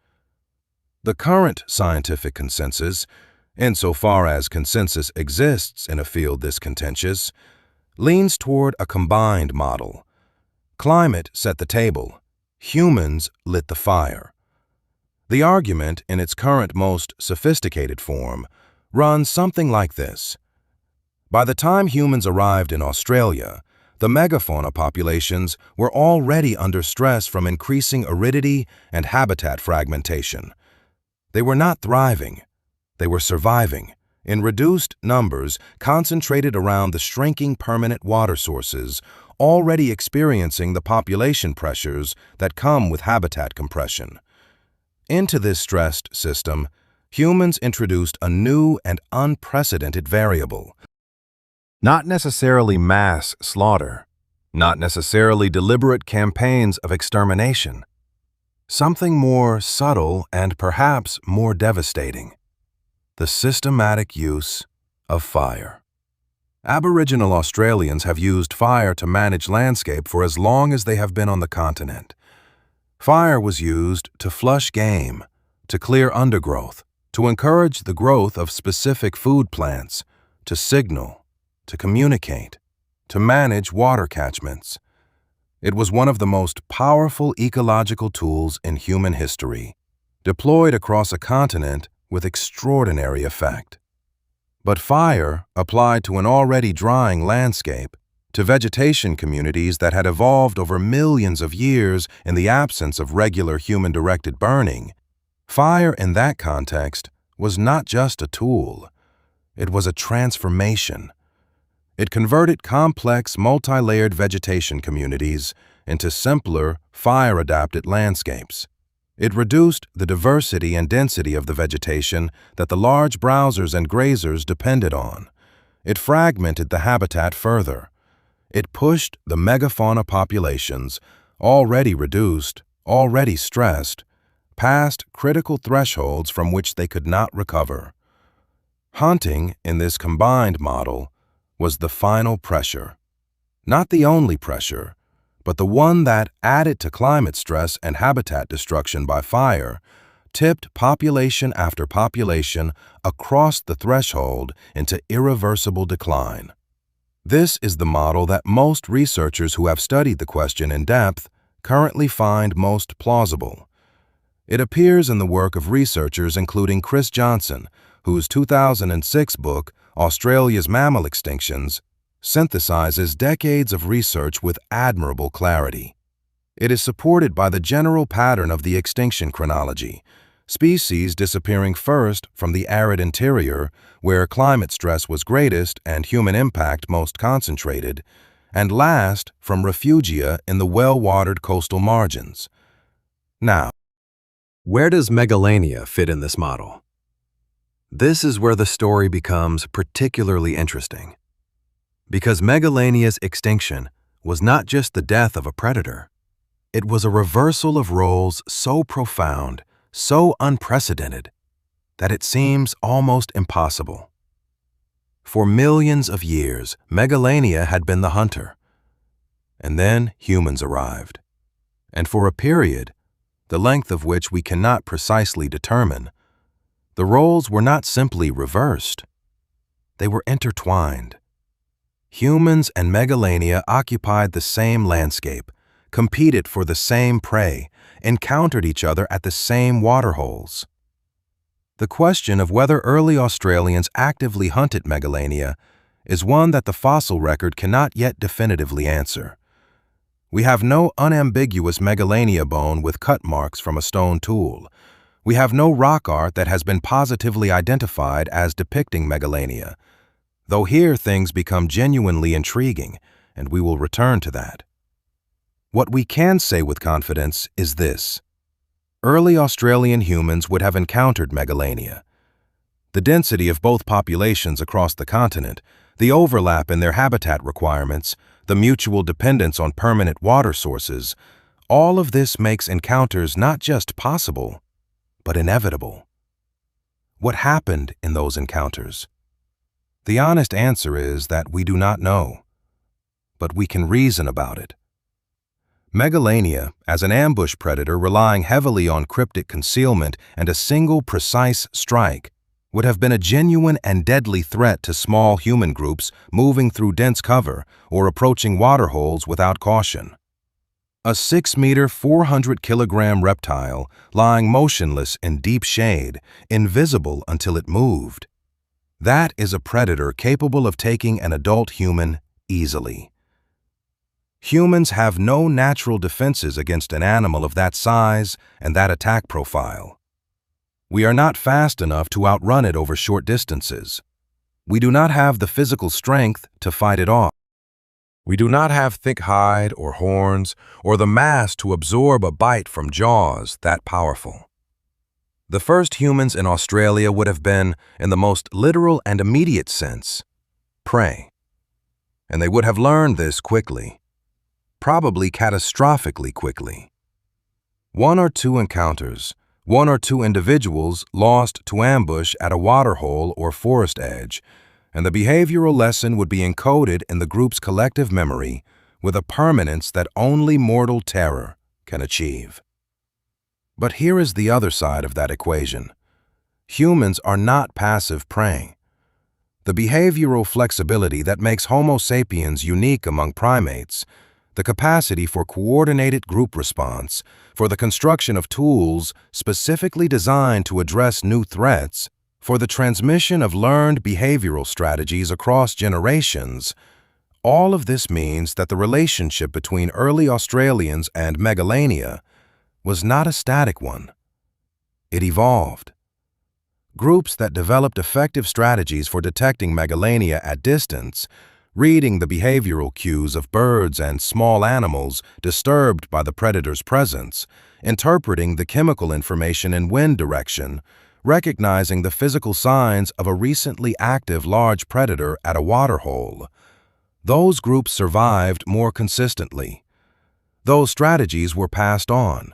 The current scientific consensus, insofar as consensus exists in a field this contentious, leans toward a combined model. Climate set the table. Humans lit the fire. The argument, in its current most sophisticated form, runs something like this. By the time humans arrived in Australia, the megafauna populations were already under stress from increasing aridity and habitat fragmentation. They were not thriving. They were surviving, in reduced numbers concentrated around the shrinking permanent water sources, already experiencing the population pressures that come with habitat compression. Into this stressed system, humans introduced a new and unprecedented variable. Not necessarily mass slaughter, not necessarily deliberate campaigns of extermination. Something more subtle and perhaps more devastating. The systematic use of fire. Aboriginal Australians have used fire to manage landscape for as long as they have been on the continent. Fire was used to flush game, to clear undergrowth, to encourage the growth of specific food plants, to signal, to communicate, to manage water catchments. It was one of the most powerful ecological tools in human history, deployed across a continent with extraordinary effect. But fire, applied to an already drying landscape, to vegetation communities that had evolved over millions of years in the absence of regular human-directed burning, fire in that context was not just a tool. It was a transformation. It converted complex, multi-layered vegetation communities into simpler, fire-adapted landscapes. It reduced the diversity and density of the vegetation that the large browsers and grazers depended on. It fragmented the habitat further. It pushed the megafauna populations, already reduced, already stressed, past critical thresholds from which they could not recover. Hunting, in this combined model, was the final pressure. Not the only pressure, but the one that, added to climate stress and habitat destruction by fire, tipped population after population across the threshold into irreversible decline. This is the model that most researchers who have studied the question in depth currently find most plausible. It appears in the work of researchers including Chris Johnson, whose 2006 book, Australia's Mammal Extinctions, synthesizes decades of research with admirable clarity. It is supported by the general pattern of the extinction chronology, species disappearing first from the arid interior, where climate stress was greatest and human impact most concentrated, and last from refugia in the well-watered coastal margins. Now, where does Megalania fit in this model? This is where the story becomes particularly interesting, because Megalania's extinction was not just the death of a predator. It was a reversal of roles so profound, so unprecedented, that it seems almost impossible. For millions of years, Megalania had been the hunter, and then humans arrived. And for a period, the length of which we cannot precisely determine, the roles were not simply reversed, they were intertwined. Humans and Megalania occupied the same landscape, competed for the same prey, encountered each other at the same waterholes. The question of whether early Australians actively hunted Megalania is one that the fossil record cannot yet definitively answer. We have no unambiguous Megalania bone with cut marks from a stone tool. We have no rock art that has been positively identified as depicting Megalania, though here things become genuinely intriguing, and we will return to that. What we can say with confidence is this: early Australian humans would have encountered Megalania. The density of both populations across the continent, the overlap in their habitat requirements, the mutual dependence on permanent water sources, all of this makes encounters not just possible, but inevitable. What happened in those encounters? The honest answer is that we do not know, but we can reason about it. Megalania, as an ambush predator relying heavily on cryptic concealment and a single precise strike, would have been a genuine and deadly threat to small human groups moving through dense cover or approaching waterholes without caution. A 6-meter, 400-kilogram reptile lying motionless in deep shade, invisible until it moved. That is a predator capable of taking an adult human easily. Humans have no natural defenses against an animal of that size and that attack profile. We are not fast enough to outrun it over short distances. We do not have the physical strength to fight it off. We do not have thick hide or horns or the mass to absorb a bite from jaws that powerful. The first humans in Australia would have been, in the most literal and immediate sense, prey. And they would have learned this quickly. Probably catastrophically quickly. One or two encounters, one or two individuals lost to ambush at a waterhole or forest edge, and the behavioral lesson would be encoded in the group's collective memory with a permanence that only mortal terror can achieve. But here is the other side of that equation. Humans are not passive prey. The behavioral flexibility that makes Homo sapiens unique among primates, the capacity for coordinated group response, for the construction of tools specifically designed to address new threats, for the transmission of learned behavioral strategies across generations, all of this means that the relationship between early Australians and Megalania was not a static one. It evolved. Groups that developed effective strategies for detecting Megalania at distance, reading the behavioral cues of birds and small animals disturbed by the predator's presence, interpreting the chemical information in wind direction, recognizing the physical signs of a recently active large predator at a waterhole. Those groups survived more consistently. Those strategies were passed on.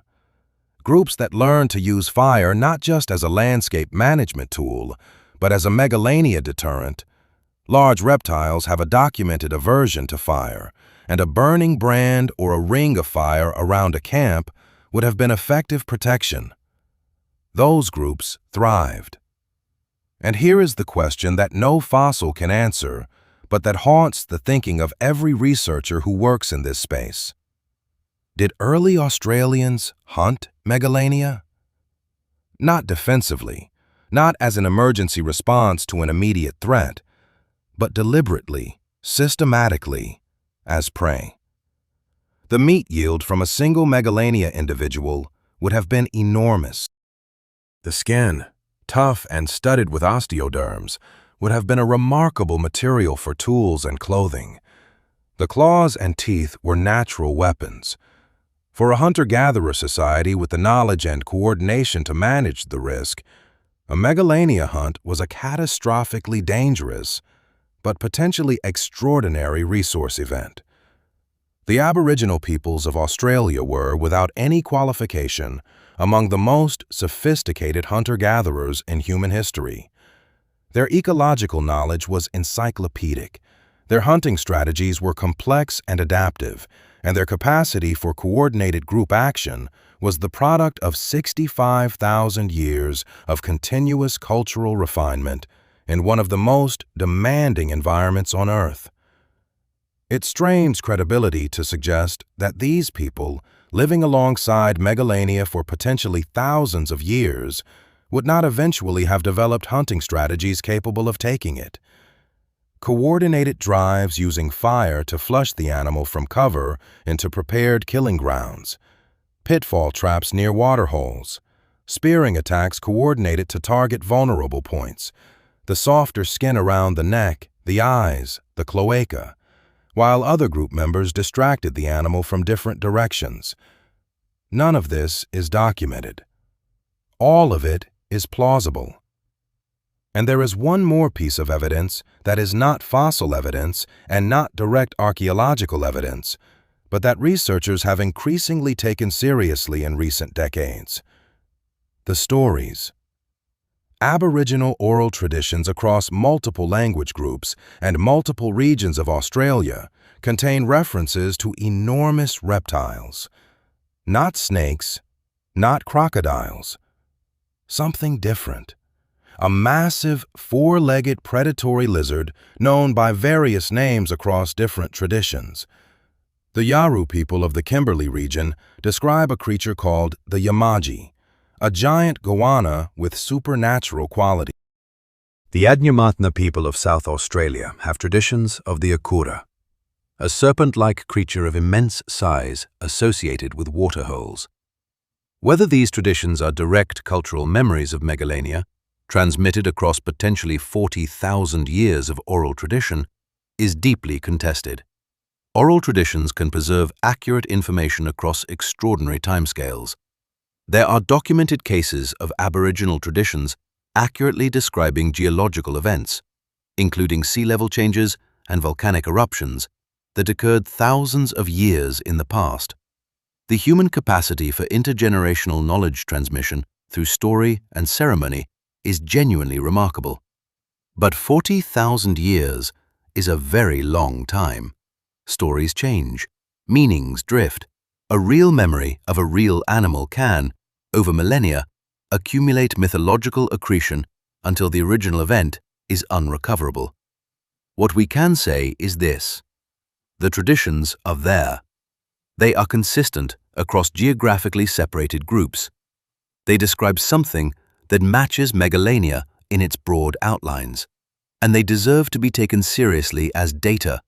Groups that learned to use fire not just as a landscape management tool, but as a Megalania deterrent. Large reptiles have a documented aversion to fire, and a burning brand or a ring of fire around a camp would have been effective protection. Those groups thrived. And here is the question that no fossil can answer, but that haunts the thinking of every researcher who works in this space. Did early Australians hunt Megalania? Not defensively, not as an emergency response to an immediate threat, but deliberately, systematically, as prey. The meat yield from a single Megalania individual would have been enormous. The skin, tough and studded with osteoderms, would have been a remarkable material for tools and clothing. The claws and teeth were natural weapons. For a hunter-gatherer society with the knowledge and coordination to manage the risk, a Megalania hunt was a catastrophically dangerous, but potentially extraordinary resource event. The Aboriginal peoples of Australia were, without any qualification, among the most sophisticated hunter-gatherers in human history. Their ecological knowledge was encyclopedic. Their hunting strategies were complex and adaptive, and their capacity for coordinated group action was the product of 65,000 years of continuous cultural refinement in one of the most demanding environments on Earth. It strains credibility to suggest that these people, living alongside Megalania for potentially thousands of years, would not eventually have developed hunting strategies capable of taking it. Coordinated drives using fire to flush the animal from cover into prepared killing grounds, pitfall traps near waterholes, spearing attacks coordinated to target vulnerable points, the softer skin around the neck, the eyes, the cloaca, while other group members distracted the animal from different directions. None of this is documented. All of it is plausible. And there is one more piece of evidence that is not fossil evidence and not direct archaeological evidence, but that researchers have increasingly taken seriously in recent decades. The stories. Aboriginal oral traditions across multiple language groups and multiple regions of Australia contain references to enormous reptiles. Not snakes, not crocodiles. Something different. A massive four-legged predatory lizard known by various names across different traditions. The Yaru people of the Kimberley region describe a creature called the Yamaji, a giant goanna with supernatural qualities. The Adnyamatna people of South Australia have traditions of the Akura, a serpent-like creature of immense size associated with waterholes. Whether these traditions are direct cultural memories of Megalania, transmitted across potentially 40,000 years of oral tradition, is deeply contested. Oral traditions can preserve accurate information across extraordinary timescales. There are documented cases of Aboriginal traditions accurately describing geological events, including sea level changes and volcanic eruptions, that occurred thousands of years in the past. The human capacity for intergenerational knowledge transmission through story and ceremony is genuinely remarkable. But 40,000 years is a very long time. Stories change, meanings drift. A real memory of a real animal can, over millennia, accumulate mythological accretion until the original event is unrecoverable. What we can say is this: the traditions are there. They are consistent across geographically separated groups. They describe something that matches Megalania in its broad outlines, and they deserve to be taken seriously as data,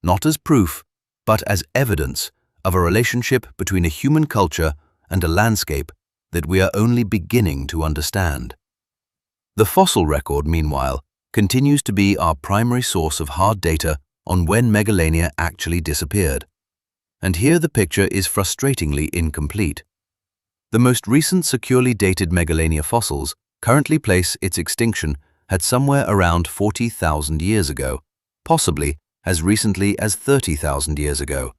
not as proof, but as evidence of a relationship between a human culture and a landscape that we are only beginning to understand. The fossil record, meanwhile, continues to be our primary source of hard data on when Megalania actually disappeared. And here the picture is frustratingly incomplete. The most recent securely dated Megalania fossils currently place its extinction at somewhere around 40,000 years ago, possibly as recently as 30,000 years ago.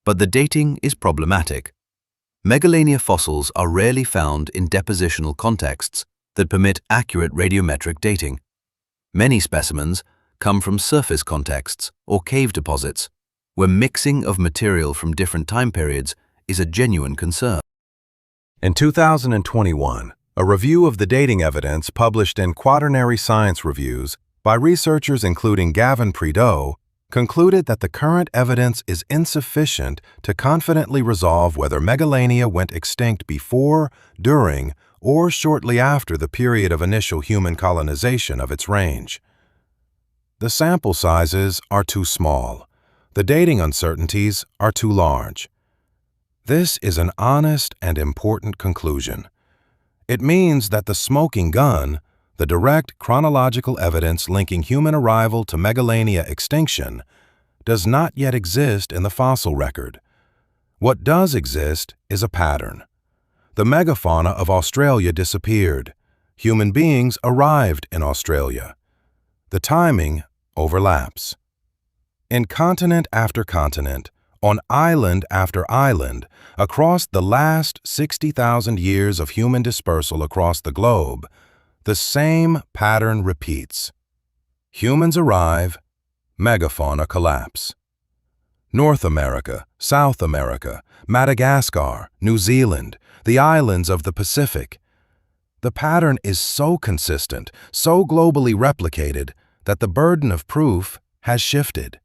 But the dating is problematic. Megalania fossils are rarely found in depositional contexts that permit accurate radiometric dating. Many specimens come from surface contexts or cave deposits, where mixing of material from different time periods is a genuine concern. In 2021, a review of the dating evidence published in Quaternary Science Reviews by researchers including Gavin Prideaux concluded that the current evidence is insufficient to confidently resolve whether Megalania went extinct before, during, or shortly after the period of initial human colonization of its range. The sample sizes are too small. The dating uncertainties are too large. This is an honest and important conclusion. It means that the smoking gun, the direct chronological evidence linking human arrival to Megalania extinction, does not yet exist in the fossil record. What does exist is a pattern. The megafauna of Australia disappeared. Human beings arrived in Australia. The timing overlaps. In continent after continent, on island after island, across the last 60,000 years of human dispersal across the globe, the same pattern repeats. Humans arrive, megafauna collapse. North America, South America, Madagascar, New Zealand, the islands of the Pacific. The pattern is so consistent, so globally replicated, that the burden of proof has shifted.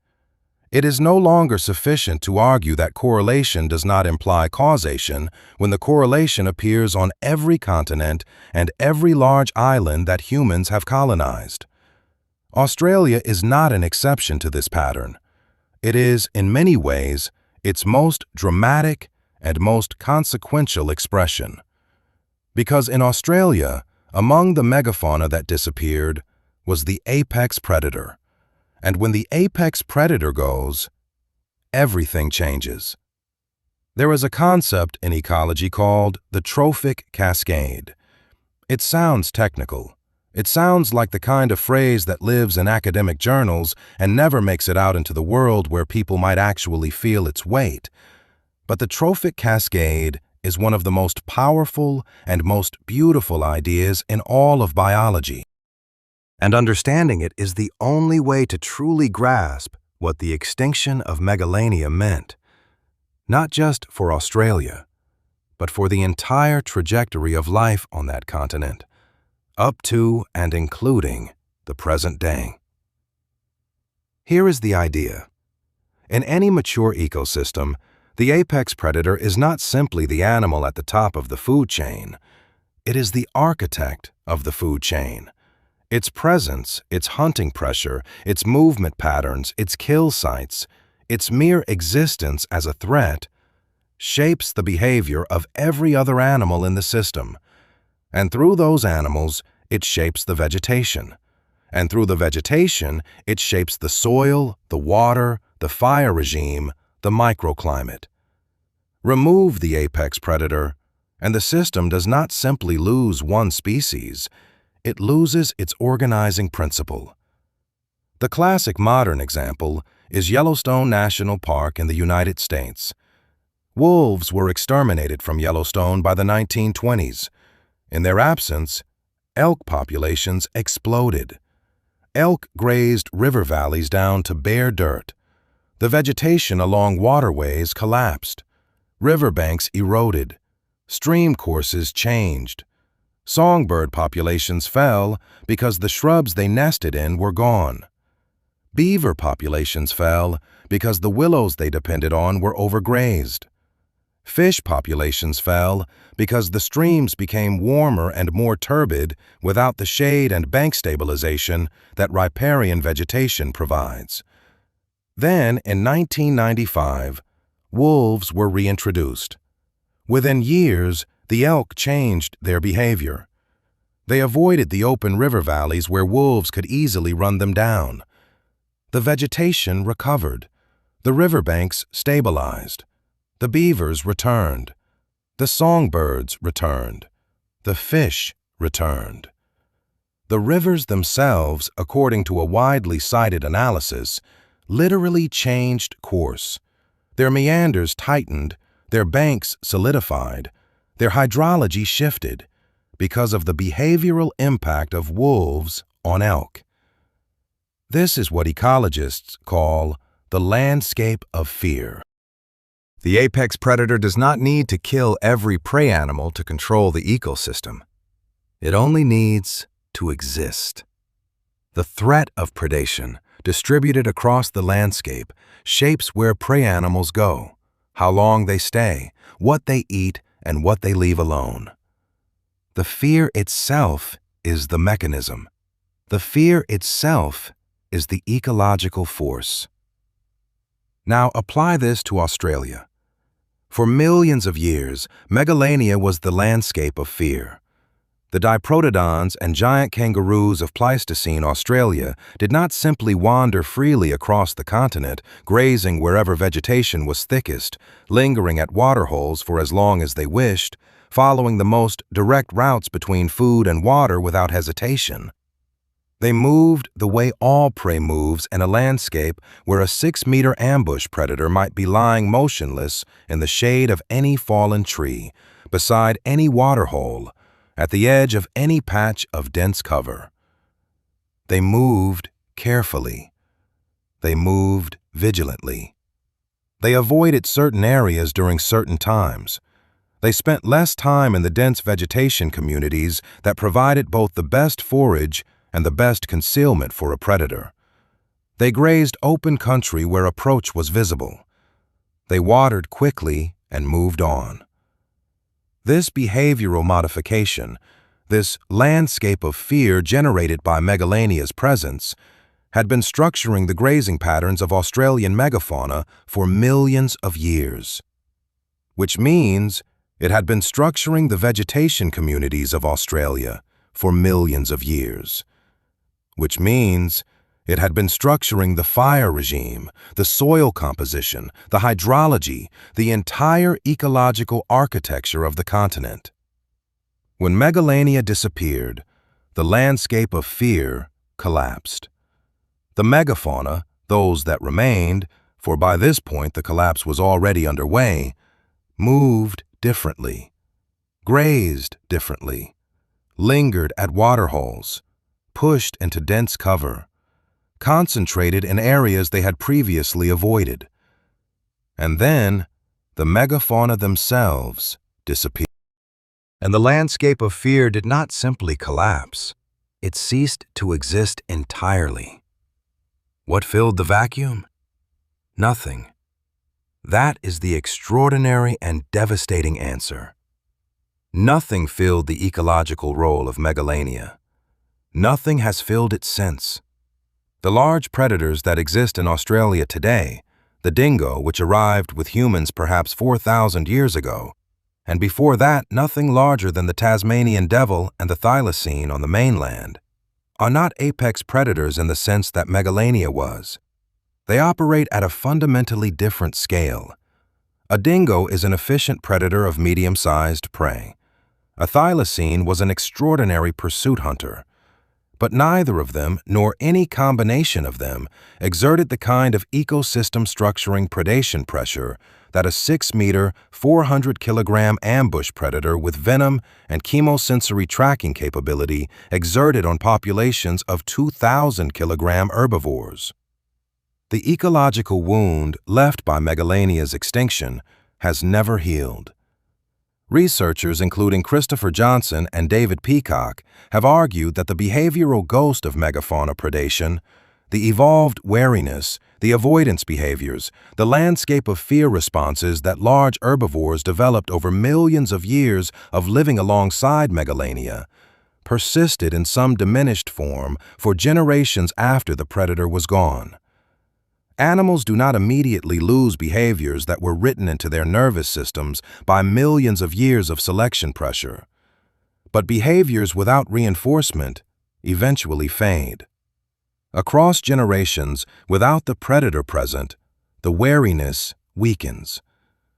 It is no longer sufficient to argue that correlation does not imply causation when the correlation appears on every continent and every large island that humans have colonized. Australia is not an exception to this pattern. It is, in many ways, its most dramatic and most consequential expression. Because in Australia, among the megafauna that disappeared was the apex predator. And when the apex predator goes, everything changes. There is a concept in ecology called the trophic cascade. It sounds technical. It sounds like the kind of phrase that lives in academic journals and never makes it out into the world where people might actually feel its weight. But the trophic cascade is one of the most powerful and most beautiful ideas in all of biology. And understanding it is the only way to truly grasp what the extinction of Megalania meant, not just for Australia, but for the entire trajectory of life on that continent, up to and including the present day. Here is the idea. In any mature ecosystem, the apex predator is not simply the animal at the top of the food chain. It is the architect of the food chain. Its presence, its hunting pressure, its movement patterns, its kill sites, its mere existence as a threat, shapes the behavior of every other animal in the system. And through those animals, it shapes the vegetation. And through the vegetation, it shapes the soil, the water, the fire regime, the microclimate. Remove the apex predator, and the system does not simply lose one species, it loses its organizing principle. The classic modern example is Yellowstone National Park in the United States. Wolves were exterminated from Yellowstone by the 1920s. In their absence, elk populations exploded. Elk grazed river valleys down to bare dirt. The vegetation along waterways collapsed. Riverbanks eroded. Stream courses changed. Songbird populations fell because the shrubs they nested in were gone. Beaver populations fell because the willows they depended on were overgrazed. Fish populations fell because the streams became warmer and more turbid without the shade and bank stabilization that riparian vegetation provides. Then, in 1995, wolves were reintroduced. Within years, the elk changed their behavior. They avoided the open river valleys where wolves could easily run them down. The vegetation recovered. The riverbanks stabilized. The beavers returned. The songbirds returned. The fish returned. The rivers themselves, according to a widely cited analysis, literally changed course. Their meanders tightened, their banks solidified, their hydrology shifted because of the behavioral impact of wolves on elk. This is what ecologists call the landscape of fear. The apex predator does not need to kill every prey animal to control the ecosystem. It only needs to exist. The threat of predation, distributed across the landscape, shapes where prey animals go, how long they stay, what they eat, and what they leave alone. The fear itself is the mechanism. The fear itself is the ecological force. Now apply this to Australia. For millions of years, Megalania was the landscape of fear. The diprotodons and giant kangaroos of Pleistocene Australia did not simply wander freely across the continent, grazing wherever vegetation was thickest, lingering at waterholes for as long as they wished, following the most direct routes between food and water without hesitation. They moved the way all prey moves in a landscape where a 6-meter ambush predator might be lying motionless in the shade of any fallen tree, beside any waterhole, at the edge of any patch of dense cover. They moved carefully. They moved vigilantly. They avoided certain areas during certain times. They spent less time in the dense vegetation communities that provided both the best forage and the best concealment for a predator. They grazed open country where approach was visible. They watered quickly and moved on. This behavioral modification, this landscape of fear generated by Megalania's presence, had been structuring the grazing patterns of Australian megafauna for millions of years. Which means it had been structuring the vegetation communities of Australia for millions of years. Which means it had been structuring the fire regime, the soil composition, the hydrology, the entire ecological architecture of the continent. When Megalania disappeared, the landscape of fear collapsed. The megafauna, those that remained, for by this point the collapse was already underway, moved differently, grazed differently, lingered at waterholes, pushed into dense cover, concentrated in areas they had previously avoided. And then, the megafauna themselves disappeared. And the landscape of fear did not simply collapse. It ceased to exist entirely. What filled the vacuum? Nothing. That is the extraordinary and devastating answer. Nothing filled the ecological role of Megalania. Nothing has filled it since. The large predators that exist in Australia today, the dingo, which arrived with humans perhaps 4,000 years ago, and before that nothing larger than the Tasmanian devil and the thylacine on the mainland, are not apex predators in the sense that Megalania was. They operate at a fundamentally different scale. A dingo is an efficient predator of medium-sized prey. A thylacine was an extraordinary pursuit hunter. But neither of them, nor any combination of them, exerted the kind of ecosystem-structuring predation pressure that a 6-meter, 400-kilogram ambush predator with venom and chemosensory tracking capability exerted on populations of 2,000-kilogram herbivores. The ecological wound left by Megalania's extinction has never healed. Researchers, including Christopher Johnson and David Peacock, have argued that the behavioral ghost of megafauna predation, the evolved wariness, the avoidance behaviors, the landscape of fear responses that large herbivores developed over millions of years of living alongside Megalania, persisted in some diminished form for generations after the predator was gone. Animals do not immediately lose behaviors that were written into their nervous systems by millions of years of selection pressure. But behaviors without reinforcement eventually fade. Across generations, without the predator present, the wariness weakens.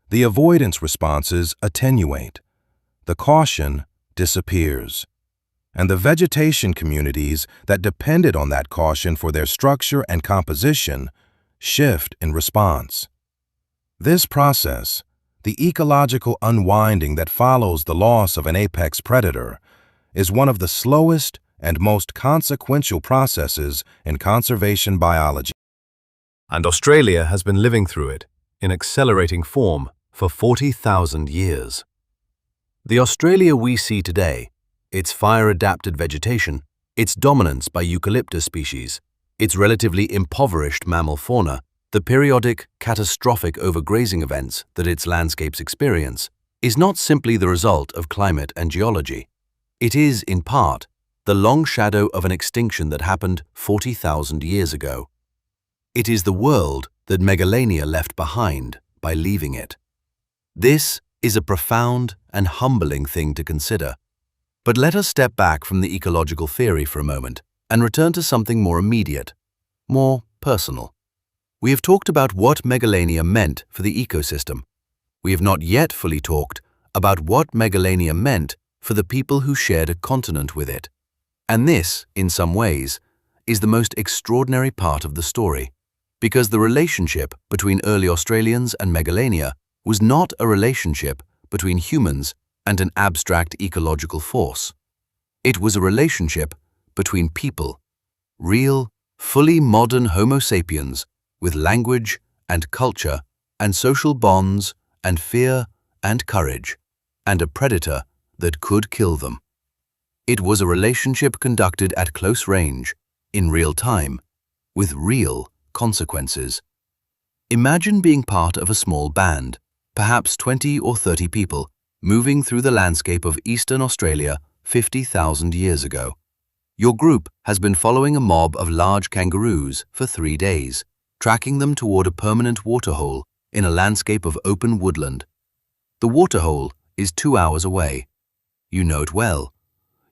The avoidance responses attenuate. The caution disappears. And the vegetation communities that depended on that caution for their structure and composition shift in response. This process, the ecological unwinding that follows the loss of an apex predator, is one of the slowest and most consequential processes in conservation biology. and Australia has been living through it in accelerating form for 40,000 years. The Australia we see today, its fire-adapted vegetation, its dominance by eucalyptus species, its relatively impoverished mammal fauna, the periodic, catastrophic overgrazing events that its landscapes experience, is not simply the result of climate and geology. It is, in part, the long shadow of an extinction that happened 40,000 years ago. It is the world that Megalania left behind by leaving it. This is a profound and humbling thing to consider. But let us step back from the ecological theory for a moment and return to something more immediate, more personal. We have talked about what Megalania meant for the ecosystem. We have not yet fully talked about what Megalania meant for the people who shared a continent with it. And this, in some ways, is the most extraordinary part of the story, because the relationship between early Australians and Megalania was not a relationship between humans and an abstract ecological force. It was a relationship between people, real, fully modern Homo sapiens, with language and culture and social bonds and fear and courage, and a predator that could kill them. It was a relationship conducted at close range, in real time, with real consequences. Imagine being part of a small band, perhaps 20 or 30 people, moving through the landscape of Eastern Australia 50,000 years ago. Your group has been following a mob of large kangaroos for 3 days, tracking them toward a permanent waterhole in a landscape of open woodland. The waterhole is 2 hours away. You know it well.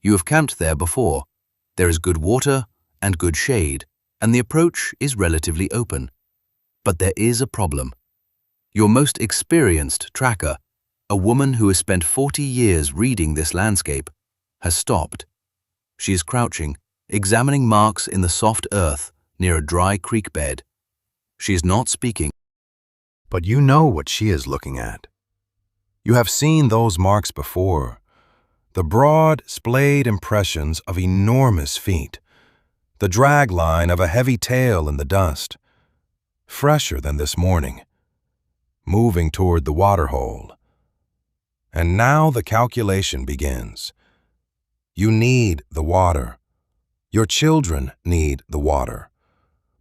You have camped there before. There is good water and good shade, and the approach is relatively open. But there is a problem. Your most experienced tracker, a woman who has spent 40 years reading this landscape, has stopped. She is crouching, examining marks in the soft earth near a dry creek bed. She is not speaking. But you know what she is looking at. You have seen those marks before. The broad, splayed impressions of enormous feet. The drag line of a heavy tail in the dust. Fresher than this morning. Moving toward the waterhole. And now the calculation begins. You need the water. Your children need the water.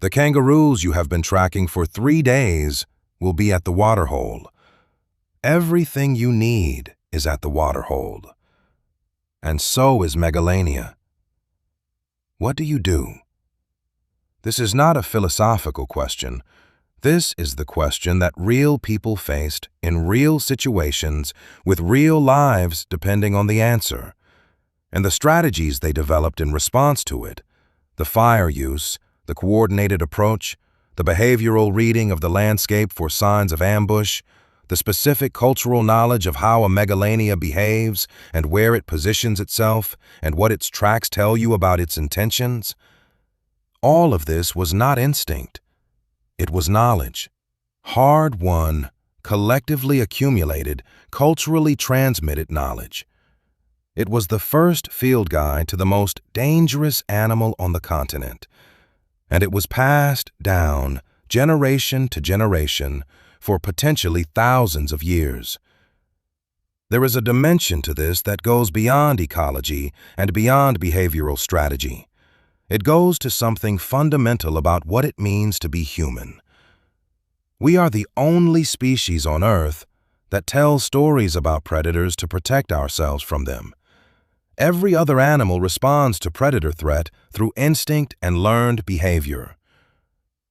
The kangaroos you have been tracking for 3 days will be at the waterhole. Everything you need is at the waterhole. And so is Megalania. What do you do? This is not a philosophical question. This is the question that real people faced in real situations with real lives depending on the answer, and the strategies they developed in response to it, the fire use, the coordinated approach, the behavioral reading of the landscape for signs of ambush, the specific cultural knowledge of how a Megalania behaves and where it positions itself and what its tracks tell you about its intentions. All of this was not instinct. It was knowledge. Hard-won, collectively accumulated, culturally transmitted knowledge. It was the first field guide to the most dangerous animal on the continent. And it was passed down, generation to generation, for potentially thousands of years. There is a dimension to this that goes beyond ecology and beyond behavioral strategy. It goes to something fundamental about what it means to be human. We are the only species on Earth that tells stories about predators to protect ourselves from them. Every other animal responds to predator threat through instinct and learned behavior.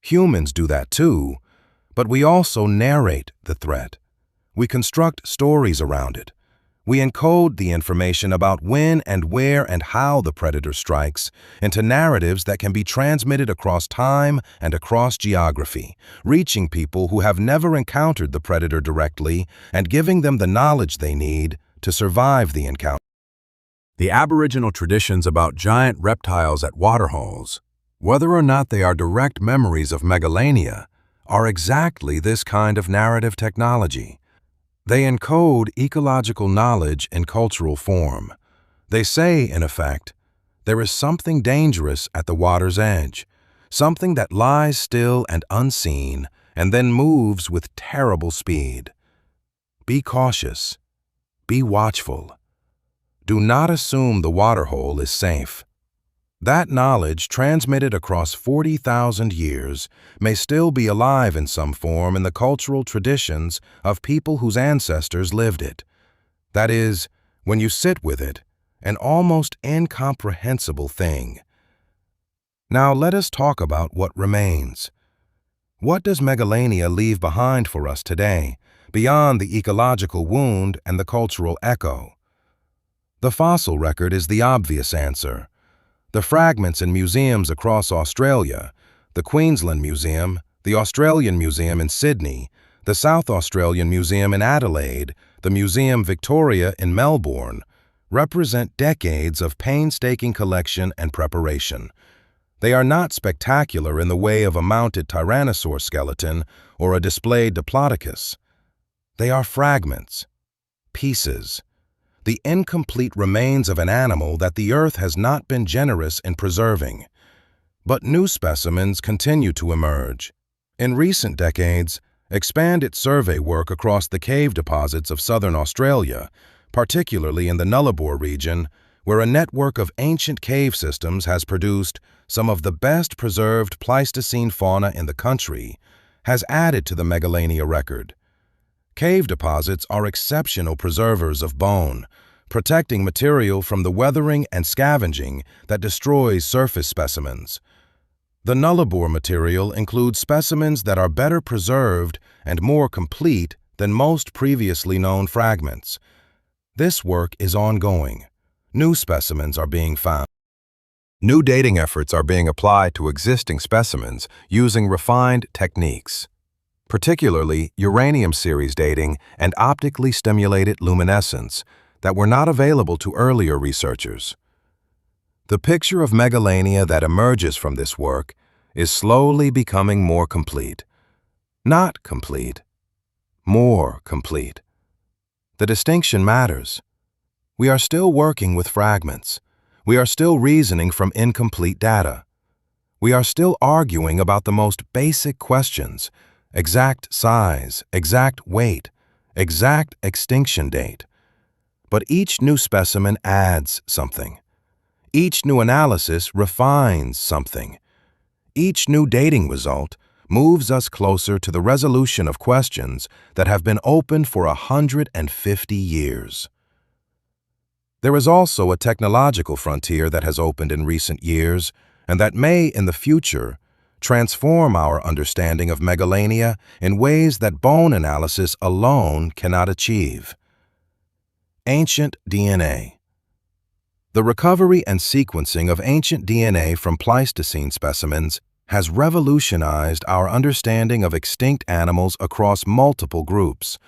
Humans do that too, but we also narrate the threat. We construct stories around it. We encode the information about when and where and how the predator strikes into narratives that can be transmitted across time and across geography, reaching people who have never encountered the predator directly and giving them the knowledge they need to survive the encounter. The Aboriginal traditions about giant reptiles at waterholes, whether or not they are direct memories of Megalania, are exactly this kind of narrative technology. They encode ecological knowledge in cultural form. They say, in effect, there is something dangerous at the water's edge, something that lies still and unseen and then moves with terrible speed. Be cautious. Be watchful. Do not assume the waterhole is safe. That knowledge, transmitted across 40,000 years, may still be alive in some form in the cultural traditions of people whose ancestors lived it. That is, when you sit with it, an almost incomprehensible thing. Now let us talk about what remains. What does Megalania leave behind for us today, beyond the ecological wound and the cultural echo? The fossil record is the obvious answer. The fragments in museums across Australia, the Queensland Museum, the Australian Museum in Sydney, the South Australian Museum in Adelaide, the Museum Victoria in Melbourne, represent decades of painstaking collection and preparation. They are not spectacular in the way of a mounted tyrannosaur skeleton or a displayed diplodocus. They are fragments, pieces, the incomplete remains of an animal that the Earth has not been generous in preserving. But new specimens continue to emerge. In recent decades, expanded survey work across the cave deposits of southern Australia, particularly in the Nullarbor region, where a network of ancient cave systems has produced some of the best preserved Pleistocene fauna in the country, has added to the Megalania record. Cave deposits are exceptional preservers of bone, protecting material from the weathering and scavenging that destroys surface specimens. The Nullarbor material includes specimens that are better preserved and more complete than most previously known fragments. This work is ongoing. New specimens are being found. New dating efforts are being applied to existing specimens using refined techniques, particularly uranium series dating and optically stimulated luminescence that were not available to earlier researchers. The picture of Megalania that emerges from this work is slowly becoming more complete. Not complete, more complete. The distinction matters. We are still working with fragments. We are still reasoning from incomplete data. We are still arguing about the most basic questions: exact size, exact weight, exact extinction date. But each new specimen adds something. Each new analysis refines something. Each new dating result moves us closer to the resolution of questions that have been open for 150 years. There is also a technological frontier that has opened in recent years and that may, in the future, transform our understanding of Megalania in ways that bone analysis alone cannot achieve. Ancient DNA. The recovery and sequencing of ancient DNA from Pleistocene specimens has revolutionized our understanding of extinct animals across multiple groups: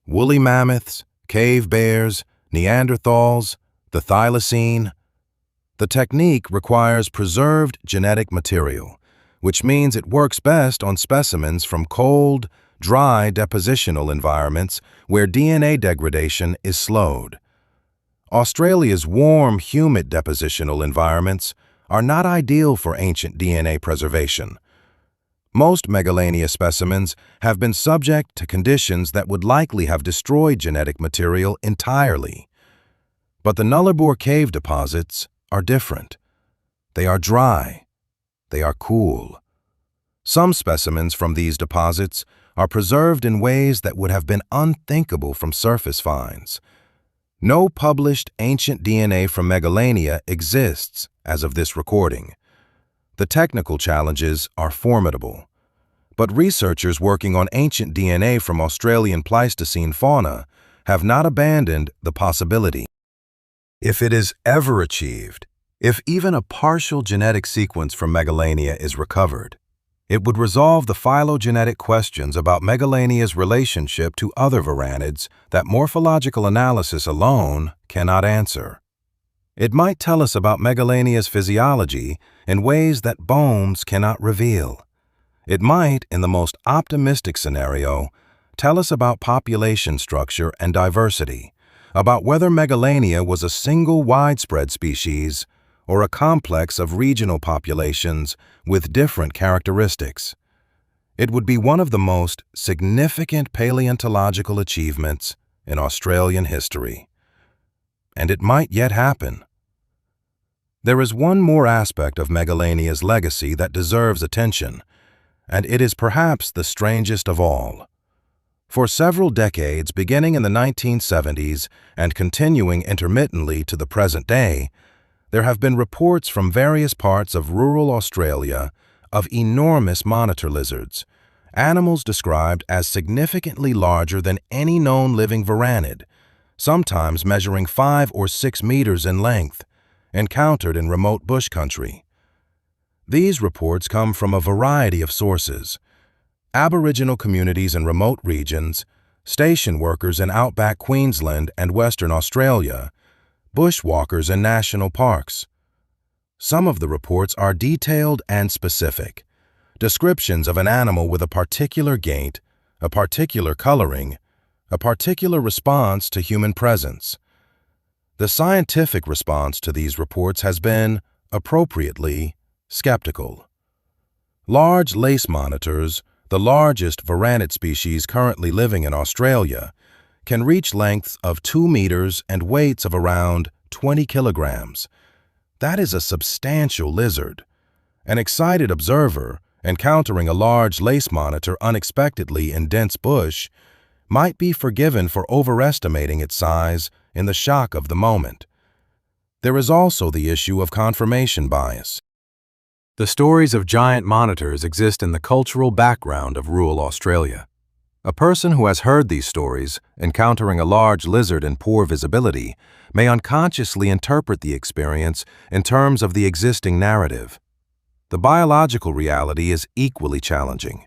woolly mammoths, cave bears, Neanderthals, the Thylacine. The technique requires preserved genetic material, which means it works best on specimens from cold, dry depositional environments where DNA degradation is slowed. Australia's warm, humid depositional environments are not ideal for ancient DNA preservation. Most Megalania specimens have been subject to conditions that would likely have destroyed genetic material entirely. But the Nullarbor cave deposits are different. They are dry. They are cool. Some specimens from these deposits are preserved in ways that would have been unthinkable from surface finds. No published ancient DNA from Megalania exists as of this recording. The technical challenges are formidable, but researchers working on ancient DNA from Australian Pleistocene fauna have not abandoned the possibility. If it is ever achieved, if even a partial genetic sequence from Megalania is recovered, it would resolve the phylogenetic questions about Megalania's relationship to other varanids that morphological analysis alone cannot answer. It might tell us about Megalania's physiology in ways that bones cannot reveal. It might, in the most optimistic scenario, tell us about population structure and diversity, about whether Megalania was a single widespread species or a complex of regional populations with different characteristics. It would be one of the most significant paleontological achievements in Australian history. And it might yet happen. There is one more aspect of Megalania's legacy that deserves attention, and it is perhaps the strangest of all. For several decades, beginning in the 1970s and continuing intermittently to the present day, there have been reports from various parts of rural Australia of enormous monitor lizards, animals described as significantly larger than any known living varanid, sometimes measuring 5 or 6 meters in length, encountered in remote bush country. These reports come from a variety of sources: Aboriginal communities in remote regions, station workers in outback Queensland and Western Australia, bushwalkers in national parks. Some of the reports are detailed and specific, descriptions of an animal with a particular gait, a particular coloring, a particular response to human presence. The scientific response to these reports has been, appropriately, skeptical. Large lace monitors, the largest varanid species currently living in Australia, can reach lengths of 2 meters and weights of around 20 kilograms. That is a substantial lizard. An excited observer, encountering a large lace monitor unexpectedly in dense bush, might be forgiven for overestimating its size in the shock of the moment. There is also the issue of confirmation bias. The stories of giant monitors exist in the cultural background of rural Australia. A person who has heard these stories, encountering a large lizard in poor visibility, may unconsciously interpret the experience in terms of the existing narrative. The biological reality is equally challenging.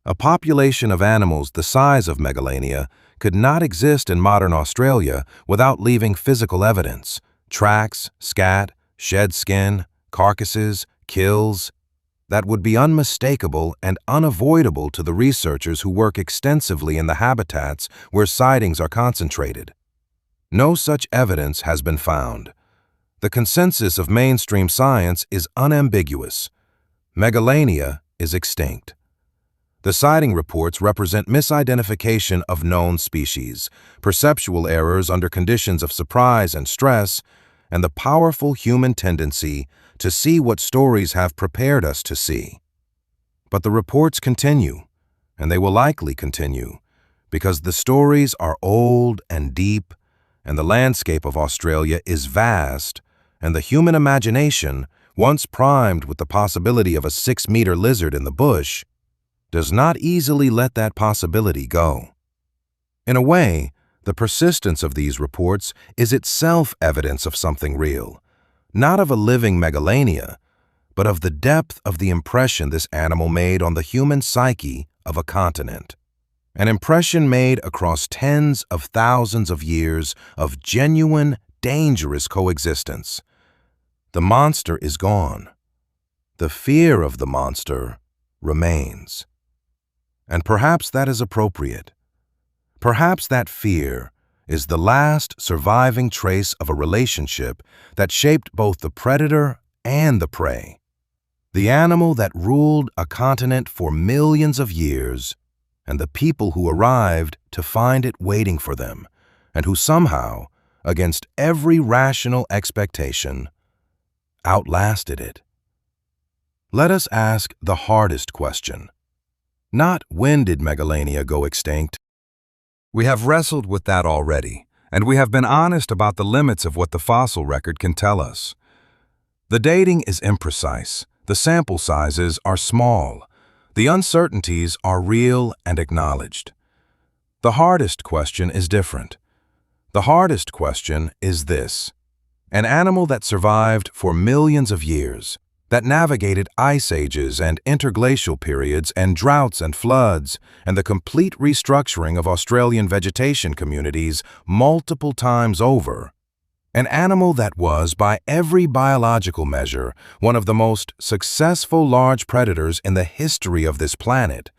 A population of animals the size of Megalania could not exist in modern Australia without leaving physical evidence: tracks, scat, shed skin, carcasses, kills, that would be unmistakable and unavoidable to the researchers who work extensively in the habitats where sightings are concentrated. No such evidence has been found. The consensus of mainstream science is unambiguous. Megalania is extinct. The sighting reports represent misidentification of known species, perceptual errors under conditions of surprise and stress, and the powerful human tendency to see what stories have prepared us to see. But the reports continue, and they will likely continue, because the stories are old and deep, and the landscape of Australia is vast, and the human imagination, once primed with the possibility of a 6-meter lizard in the bush, does not easily let that possibility go. In a way, the persistence of these reports is itself evidence of something real, not of a living Megalania, but of the depth of the impression this animal made on the human psyche of a continent. An impression made across tens of thousands of years of genuine, dangerous coexistence. The monster is gone. The fear of the monster remains. And perhaps that is appropriate. Perhaps that fear is the last surviving trace of a relationship that shaped both the predator and the prey. The animal that ruled a continent for millions of years, and the people who arrived to find it waiting for them, and who somehow, against every rational expectation, outlasted it. Let us ask the hardest question. Not when did Megalania go extinct? We have wrestled with that already, and we have been honest about the limits of what the fossil record can tell us. The dating is imprecise, the sample sizes are small, the uncertainties are real and acknowledged. The hardest question is different. The hardest question is this: an animal that survived for millions of years, that navigated ice ages and interglacial periods and droughts and floods and the complete restructuring of Australian vegetation communities multiple times over, an animal that was, by every biological measure, one of the most successful large predators in the history of this planet.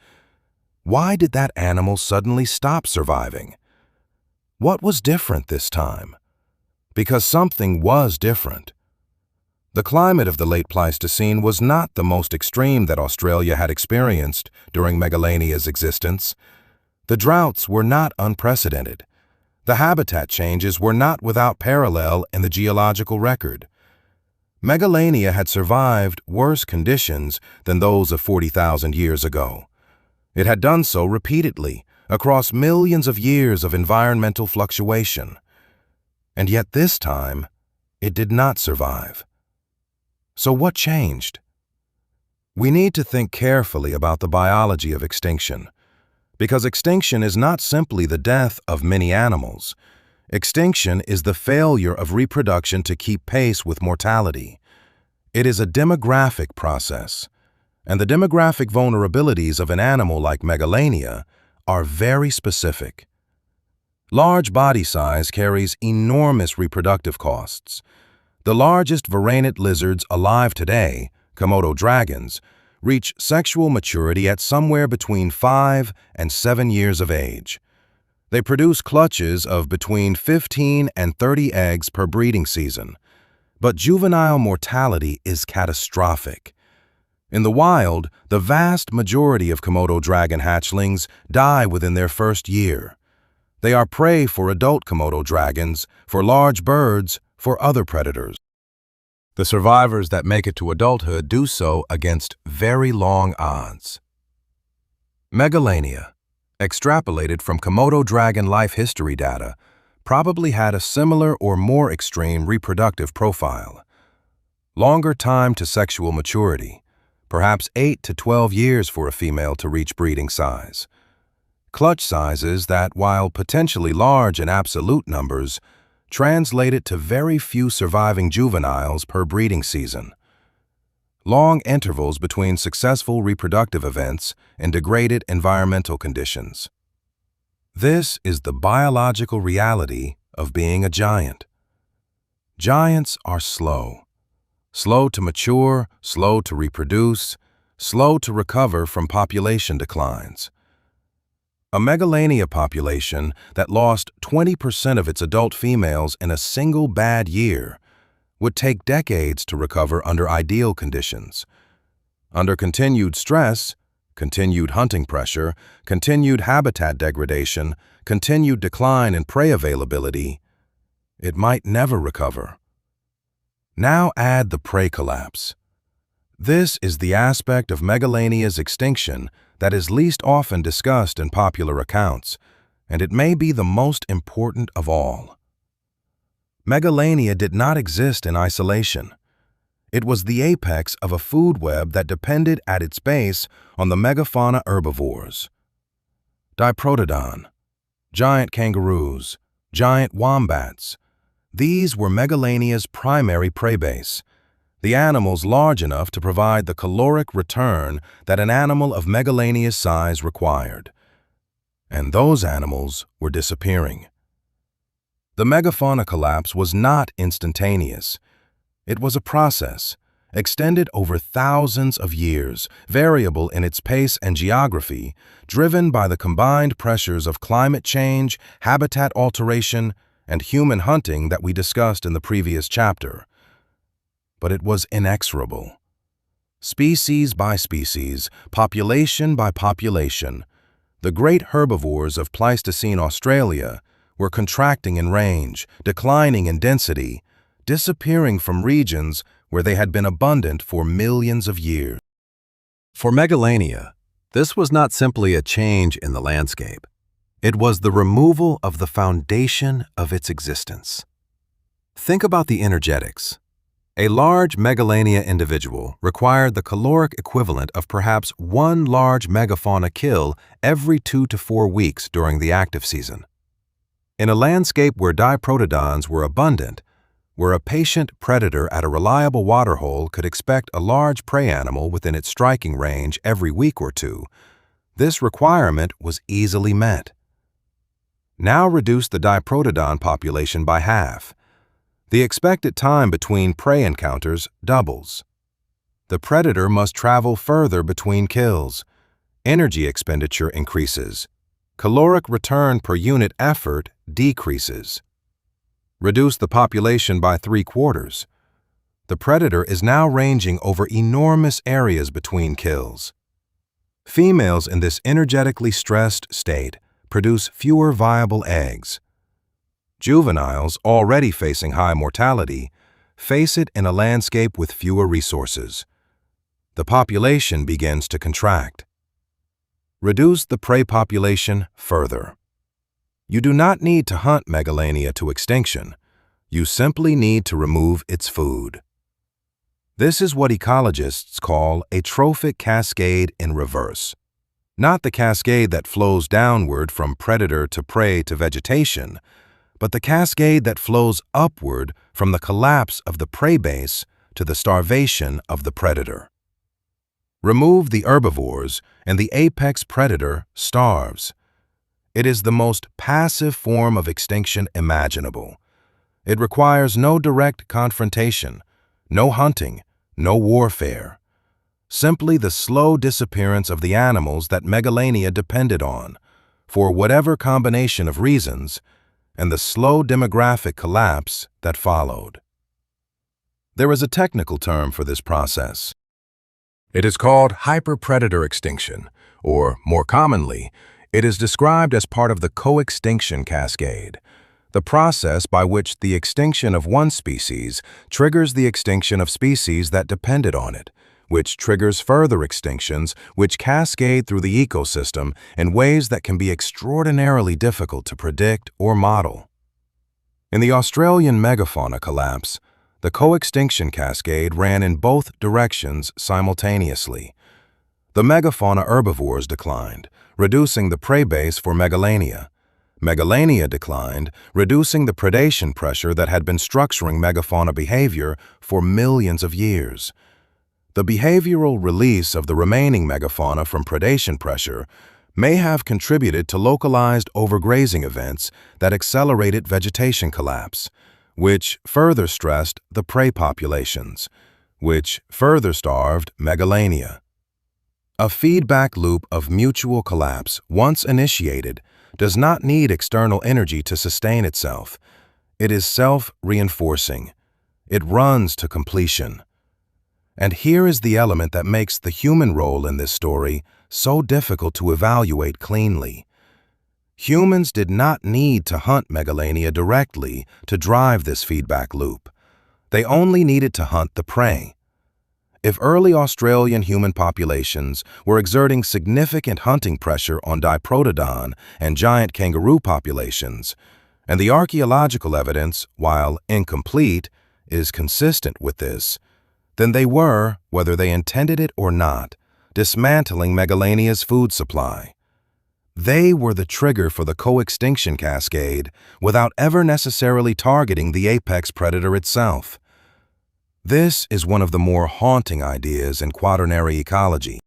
Why did that animal suddenly stop surviving? What was different this time? Because something was different. The climate of the late Pleistocene was not the most extreme that Australia had experienced during Megalania's existence. The droughts were not unprecedented. The habitat changes were not without parallel in the geological record. Megalania had survived worse conditions than those of 40,000 years ago. It had done so repeatedly across millions of years of environmental fluctuation. And yet this time, it did not survive. So what changed? We need to think carefully about the biology of extinction, because extinction is not simply the death of many animals. Extinction is the failure of reproduction to keep pace with mortality. It is a demographic process, and the demographic vulnerabilities of an animal like Megalania are very specific. Large body size carries enormous reproductive costs. The largest varanid lizards alive today, Komodo dragons, reach sexual maturity at somewhere between 5 and 7 years of age. They produce clutches of between 15 and 30 eggs per breeding season, but juvenile mortality is catastrophic. In the wild, the vast majority of Komodo dragon hatchlings die within their first year. They are prey for adult Komodo dragons, for large birds, for other predators. The survivors that make it to adulthood do so against very long odds. Megalania, extrapolated from Komodo dragon life history data, probably had a similar or more extreme reproductive profile. Longer time to sexual maturity, perhaps 8 to 12 years for a female to reach breeding size. Clutch sizes that, while potentially large in absolute numbers, translated to very few surviving juveniles per breeding season. Long intervals between successful reproductive events and degraded environmental conditions. This is the biological reality of being a giant. Giants are slow. Slow to mature, slow to reproduce, slow to recover from population declines. A Megalania population that lost 20% of its adult females in a single bad year would take decades to recover under ideal conditions. Under continued stress, continued hunting pressure, continued habitat degradation, continued decline in prey availability, it might never recover. Now add the prey collapse. This is the aspect of Megalania's extinction that is least often discussed in popular accounts, and it may be the most important of all. Megalania did not exist in isolation. It was the apex of a food web that depended at its base on the Megafauna herbivores. Diprotodon, giant kangaroos, giant wombats. These were Megalania's primary prey base, the animals large enough to provide the caloric return that an animal of Megalania's size required. And those animals were disappearing. The Megafauna collapse was not instantaneous. It was a process, extended over thousands of years, variable in its pace and geography, driven by the combined pressures of climate change, habitat alteration, and human hunting that we discussed in the previous chapter. But it was inexorable. Species by species, population by population, the great herbivores of Pleistocene Australia were contracting in range, declining in density, disappearing from regions where they had been abundant for millions of years. For Megalania, this was not simply a change in the landscape. It was the removal of the foundation of its existence. Think about the energetics. A large Megalania individual required the caloric equivalent of perhaps one large megafauna kill every 2 to 4 weeks during the active season. In a landscape where diprotodons were abundant, where a patient predator at a reliable waterhole could expect a large prey animal within its striking range every week or two, this requirement was easily met. Now reduce the diprotodon population by half. The expected time between prey encounters doubles. The predator must travel further between kills. Energy expenditure increases. Caloric return per unit effort decreases. Reduce the population by 3/4. The predator is now ranging over enormous areas between kills. Females in this energetically stressed state produce fewer viable eggs. Juveniles, already facing high mortality, face it in a landscape with fewer resources. The population begins to contract. Reduce the prey population further. You do not need to hunt Megalania to extinction. You simply need to remove its food. This is what ecologists call a trophic cascade in reverse. Not the cascade that flows downward from predator to prey to vegetation, but the cascade that flows upward from the collapse of the prey base to the starvation of the predator. Remove the herbivores, and the apex predator starves. It is the most passive form of extinction imaginable. It requires no direct confrontation, no hunting, no warfare. Simply the slow disappearance of the animals that Megalania depended on, for whatever combination of reasons, and the slow demographic collapse that followed. There is a technical term for this process. It is called hyperpredator extinction, or more commonly, it is described as part of the co-extinction cascade, the process by which the extinction of one species triggers the extinction of species that depended on it, which triggers further extinctions which cascade through the ecosystem in ways that can be extraordinarily difficult to predict or model. In the Australian megafauna collapse, the co-extinction cascade ran in both directions simultaneously. The megafauna herbivores declined, reducing the prey base for Megalania. Megalania declined, reducing the predation pressure that had been structuring megafauna behavior for millions of years. The behavioral release of the remaining megafauna from predation pressure may have contributed to localized overgrazing events that accelerated vegetation collapse, which further stressed the prey populations, which further starved Megalania. A feedback loop of mutual collapse, once initiated, does not need external energy to sustain itself. It is self-reinforcing. It runs to completion. And here is the element that makes the human role in this story so difficult to evaluate cleanly. Humans did not need to hunt Megalania directly to drive this feedback loop. They only needed to hunt the prey. If early Australian human populations were exerting significant hunting pressure on diprotodon and giant kangaroo populations, and the archaeological evidence, while incomplete, is consistent with this, then they were, whether they intended it or not, dismantling Megalania's food supply. They were the trigger for the co-extinction cascade without ever necessarily targeting the apex predator itself. This is one of the more haunting ideas in quaternary ecology.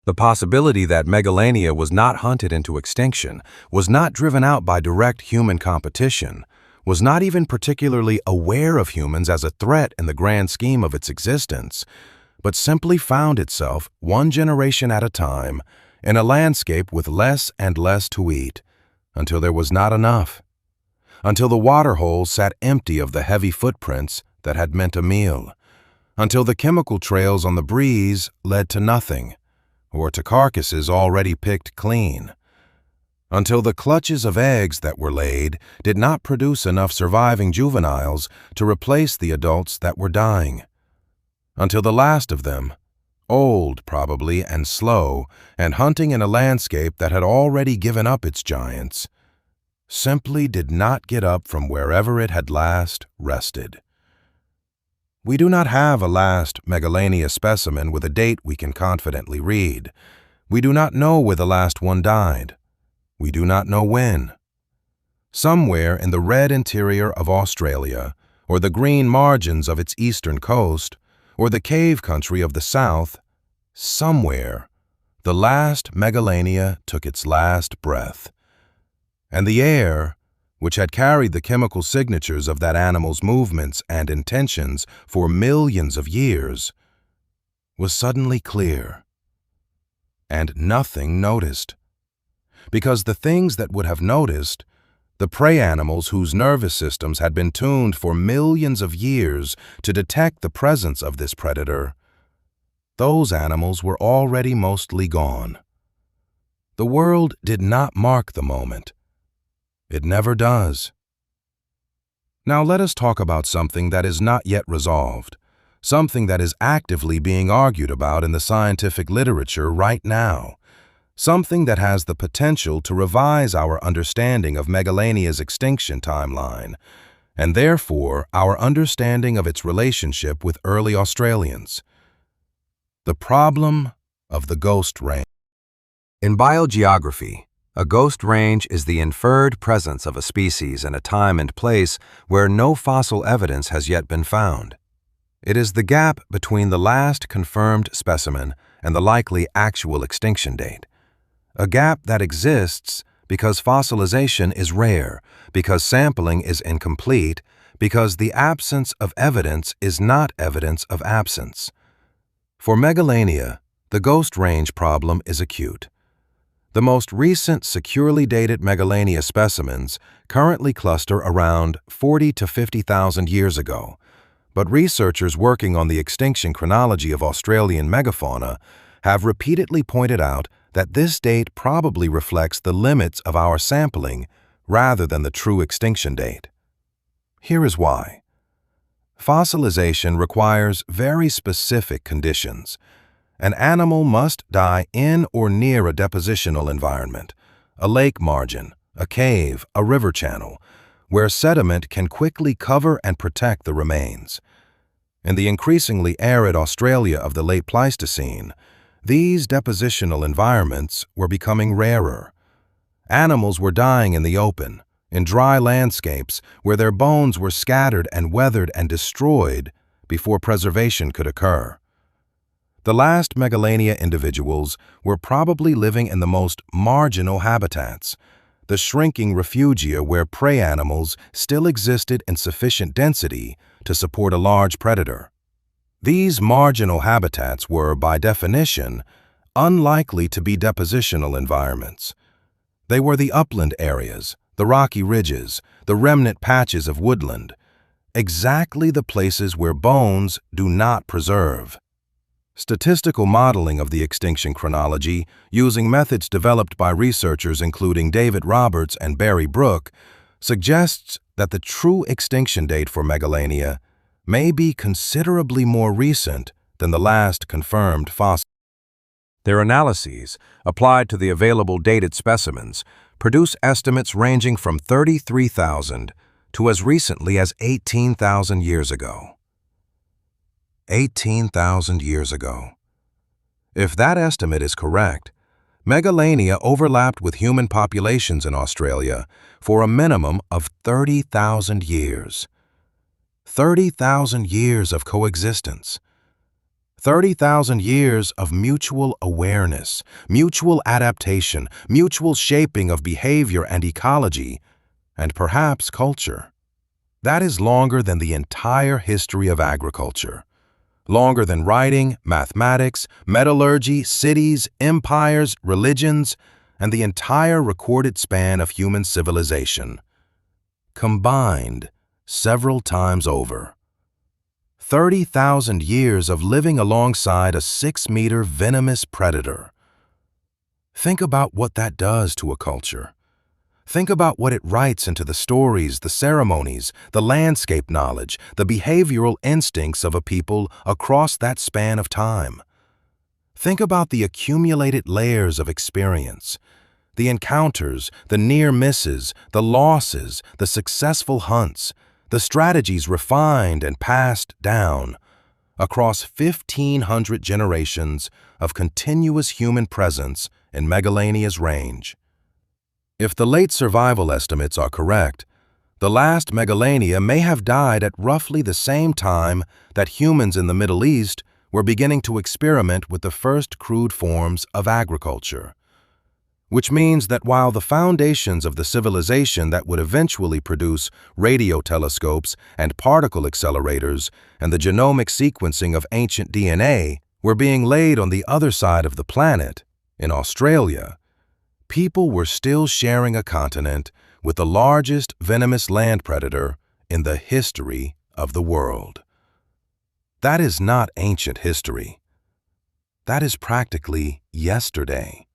The possibility that Megalania was not hunted into extinction, was not driven out by direct human competition, was not even particularly aware of humans as a threat in the grand scheme of its existence, but simply found itself, one generation at a time, in a landscape with less and less to eat, until there was not enough, until the water holes sat empty of the heavy footprints that had meant a meal, until the chemical trails on the breeze led to nothing, or to carcasses already picked clean, until the clutches of eggs that were laid did not produce enough surviving juveniles to replace the adults that were dying, until the last of them, old probably and slow, and hunting in a landscape that had already given up its giants, simply did not get up from wherever it had last rested. We do not have a last Megalania specimen with a date we can confidently read. We do not know where the last one died. We do not know when. Somewhere in the red interior of Australia, or the green margins of its eastern coast, or the cave country of the south, somewhere, the last Megalania took its last breath. And the air, which had carried the chemical signatures of that animal's movements and intentions for millions of years, was suddenly clear. And nothing noticed. Because the things that would have noticed the prey animals whose nervous systems had been tuned for millions of years to detect the presence of this predator, those animals were already mostly gone. The world did not mark the moment. It never does. Now let us talk about something that is not yet resolved, something that is actively being argued about in the scientific literature right now, something that has the potential to revise our understanding of Megalania's extinction timeline, and therefore our understanding of its relationship with early Australians. The problem of the ghost range. In biogeography, a ghost range is the inferred presence of a species in a time and place where no fossil evidence has yet been found. It is the gap between the last confirmed specimen and the likely actual extinction date. A gap that exists because fossilization is rare, because sampling is incomplete, because the absence of evidence is not evidence of absence. For Megalania, the ghost range problem is acute. The most recent securely dated Megalania specimens currently cluster around 40 to 50,000 years ago, but researchers working on the extinction chronology of Australian megafauna have repeatedly pointed out that this date probably reflects the limits of our sampling rather than the true extinction date. Here is why. Fossilization requires very specific conditions. An animal must die in or near a depositional environment, a lake margin, a cave, a river channel, where sediment can quickly cover and protect the remains. In the increasingly arid Australia of the late Pleistocene, these depositional environments were becoming rarer. Animals were dying in the open, in dry landscapes where their bones were scattered and weathered and destroyed before preservation could occur. The last Megalania individuals were probably living in the most marginal habitats, the shrinking refugia where prey animals still existed in sufficient density to support a large predator. These marginal habitats were, by definition, unlikely to be depositional environments. They were the upland areas, the rocky ridges, the remnant patches of woodland, exactly the places where bones do not preserve. Statistical modeling of the extinction chronology, using methods developed by researchers including David Roberts and Barry Brook, suggests that the true extinction date for Megalania may be considerably more recent than the last confirmed fossil. Their analyses, applied to the available dated specimens, produce estimates ranging from 33,000 to as recently as 18,000 years ago. 18,000 years ago. If that estimate is correct, Megalania overlapped with human populations in Australia for a minimum of 30,000 years. 30,000 years of coexistence. 30,000 years of mutual awareness, mutual adaptation, mutual shaping of behavior and ecology, and perhaps culture. That is longer than the entire history of agriculture. Longer than writing, mathematics, metallurgy, cities, empires, religions, and the entire recorded span of human civilization. Combined several times over. 30,000 years of living alongside a 6-meter venomous predator. Think about what that does to a culture. Think about what it writes into the stories, the ceremonies, the landscape knowledge, the behavioral instincts of a people across that span of time. Think about the accumulated layers of experience, the encounters, the near misses, the losses, the successful hunts, the strategies refined and passed down across 1,500 generations of continuous human presence in Megalania's range. If the late survival estimates are correct, the last Megalania may have died at roughly the same time that humans in the Middle East were beginning to experiment with the first crude forms of agriculture. Which means that while the foundations of the civilization that would eventually produce radio telescopes and particle accelerators and the genomic sequencing of ancient DNA were being laid on the other side of the planet, in Australia, people were still sharing a continent with the largest venomous land predator in the history of the world. That is not ancient history. That is practically yesterday.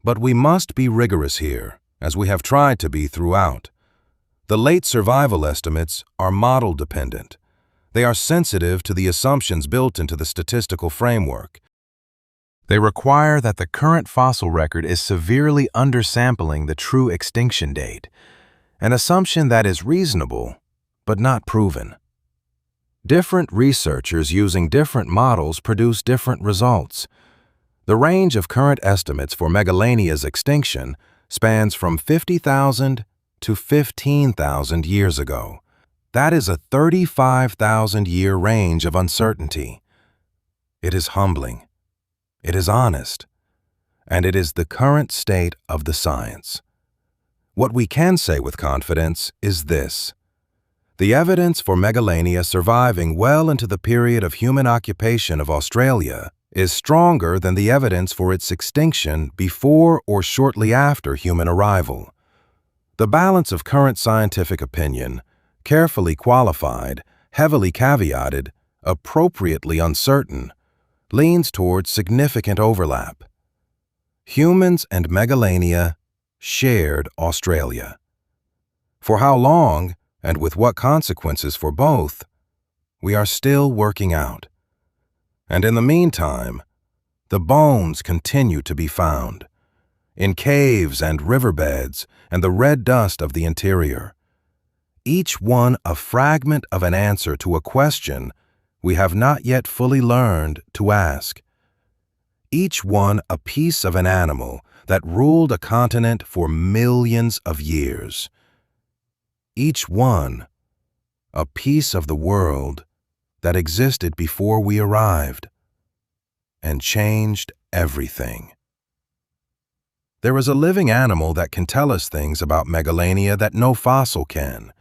But we must be rigorous here, as we have tried to be throughout. The late survival estimates are model-dependent. They are sensitive to the assumptions built into the statistical framework. They require that the current fossil record is severely undersampling the true extinction date, an assumption that is reasonable, but not proven. Different researchers using different models produce different results. The range of current estimates for Megalania's extinction spans from 50,000 to 15,000 years ago. That is a 35,000-year range of uncertainty. It is humbling. It is honest. And it is the current state of the science. What we can say with confidence is this. The evidence for Megalania surviving well into the period of human occupation of Australia is stronger than the evidence for its extinction before or shortly after human arrival. The balance of current scientific opinion, carefully qualified, heavily caveated, appropriately uncertain, leans towards significant overlap. Humans and Megalania shared Australia. For how long, and with what consequences for both, we are still working out. And in the meantime, the bones continue to be found, in caves and riverbeds and the red dust of the interior, each one a fragment of an answer to a question we have not yet fully learned to ask. Each one a piece of an animal that ruled a continent for millions of years. Each one a piece of the world that existed before we arrived and changed everything. There is a living animal that can tell us things about Megalania that no fossil can.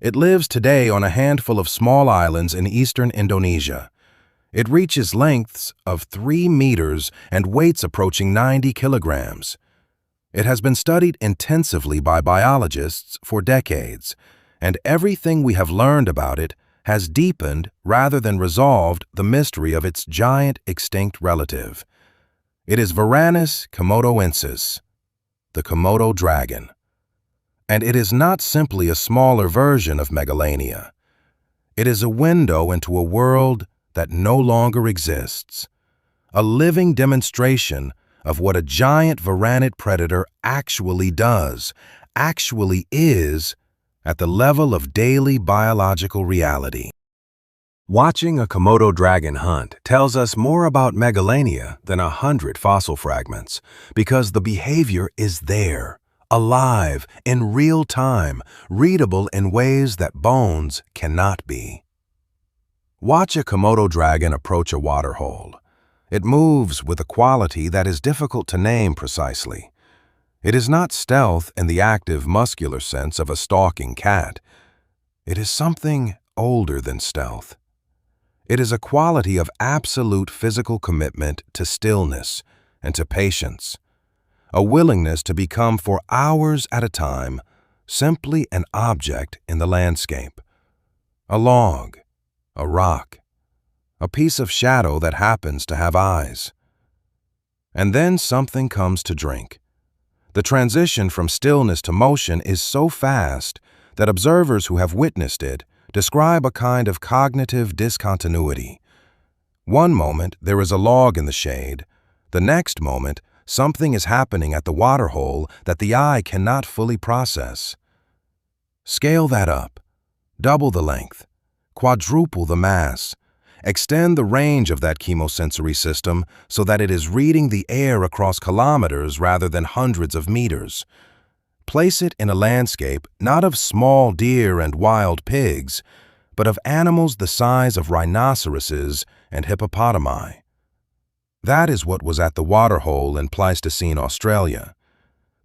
It lives today on a handful of small islands in eastern Indonesia. It reaches lengths of 3 meters and weights approaching 90 kilograms. It has been studied intensively by biologists for decades, and everything we have learned about it has deepened rather than resolved the mystery of its giant extinct relative. It is Varanus komodoensis, the Komodo dragon. And it is not simply a smaller version of Megalania. It is a window into a world that no longer exists, a living demonstration of what a giant varanid predator actually does, actually is, at the level of daily biological reality. Watching a Komodo dragon hunt tells us more about Megalania than 100 fossil fragments, because the behavior is there, alive, in real time, readable in ways that bones cannot be. Watch a Komodo dragon approach a waterhole. It moves with a quality that is difficult to name precisely. It is not stealth in the active, muscular sense of a stalking cat. It is something older than stealth. It is a quality of absolute physical commitment to stillness and to patience, a willingness to become for hours at a time simply an object in the landscape, a log, a rock, a piece of shadow that happens to have eyes. And then something comes to drink. The transition from stillness to motion is so fast that observers who have witnessed it describe a kind of cognitive discontinuity. One moment there is a log in the shade, the next moment something is happening at the waterhole that the eye cannot fully process. Scale that up, double the length, quadruple the mass, extend the range of that chemosensory system so that it is reading the air across kilometers rather than hundreds of meters. Place it in a landscape not of small deer and wild pigs, but of animals the size of rhinoceroses and hippopotami. That is what was at the waterhole in Pleistocene Australia.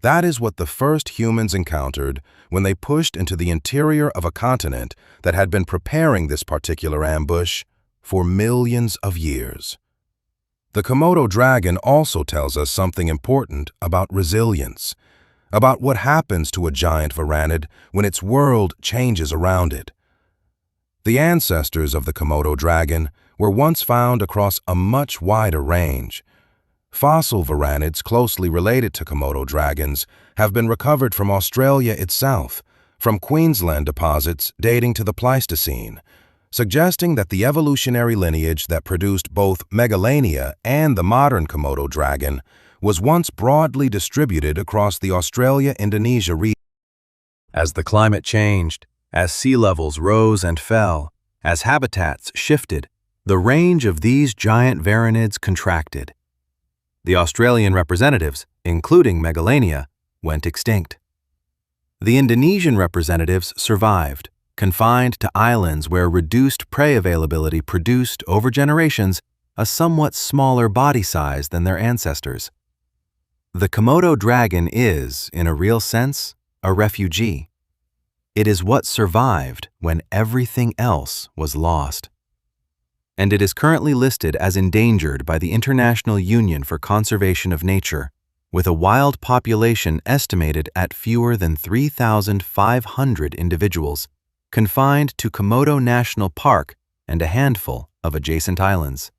That is what the first humans encountered when they pushed into the interior of a continent that had been preparing this particular ambush for millions of years. The Komodo dragon also tells us something important about resilience. about what happens to a giant varanid when its world changes around it. The ancestors of the Komodo dragon were once found across a much wider range. Fossil varanids closely related to Komodo dragons have been recovered from Australia itself, from Queensland deposits dating to the Pleistocene, suggesting that the evolutionary lineage that produced both Megalania and the modern Komodo dragon was once broadly distributed across the Australia-Indonesia region. As the climate changed, as sea levels rose and fell, as habitats shifted, the range of these giant varanids contracted. The Australian representatives, including Megalania, went extinct. The Indonesian representatives survived, confined to islands where reduced prey availability produced, over generations, a somewhat smaller body size than their ancestors. The Komodo dragon is, in a real sense, a refugee. It is what survived when everything else was lost. And it is currently listed as endangered by the International Union for Conservation of Nature, with a wild population estimated at fewer than 3,500 individuals, confined to Komodo National Park and a handful of adjacent islands.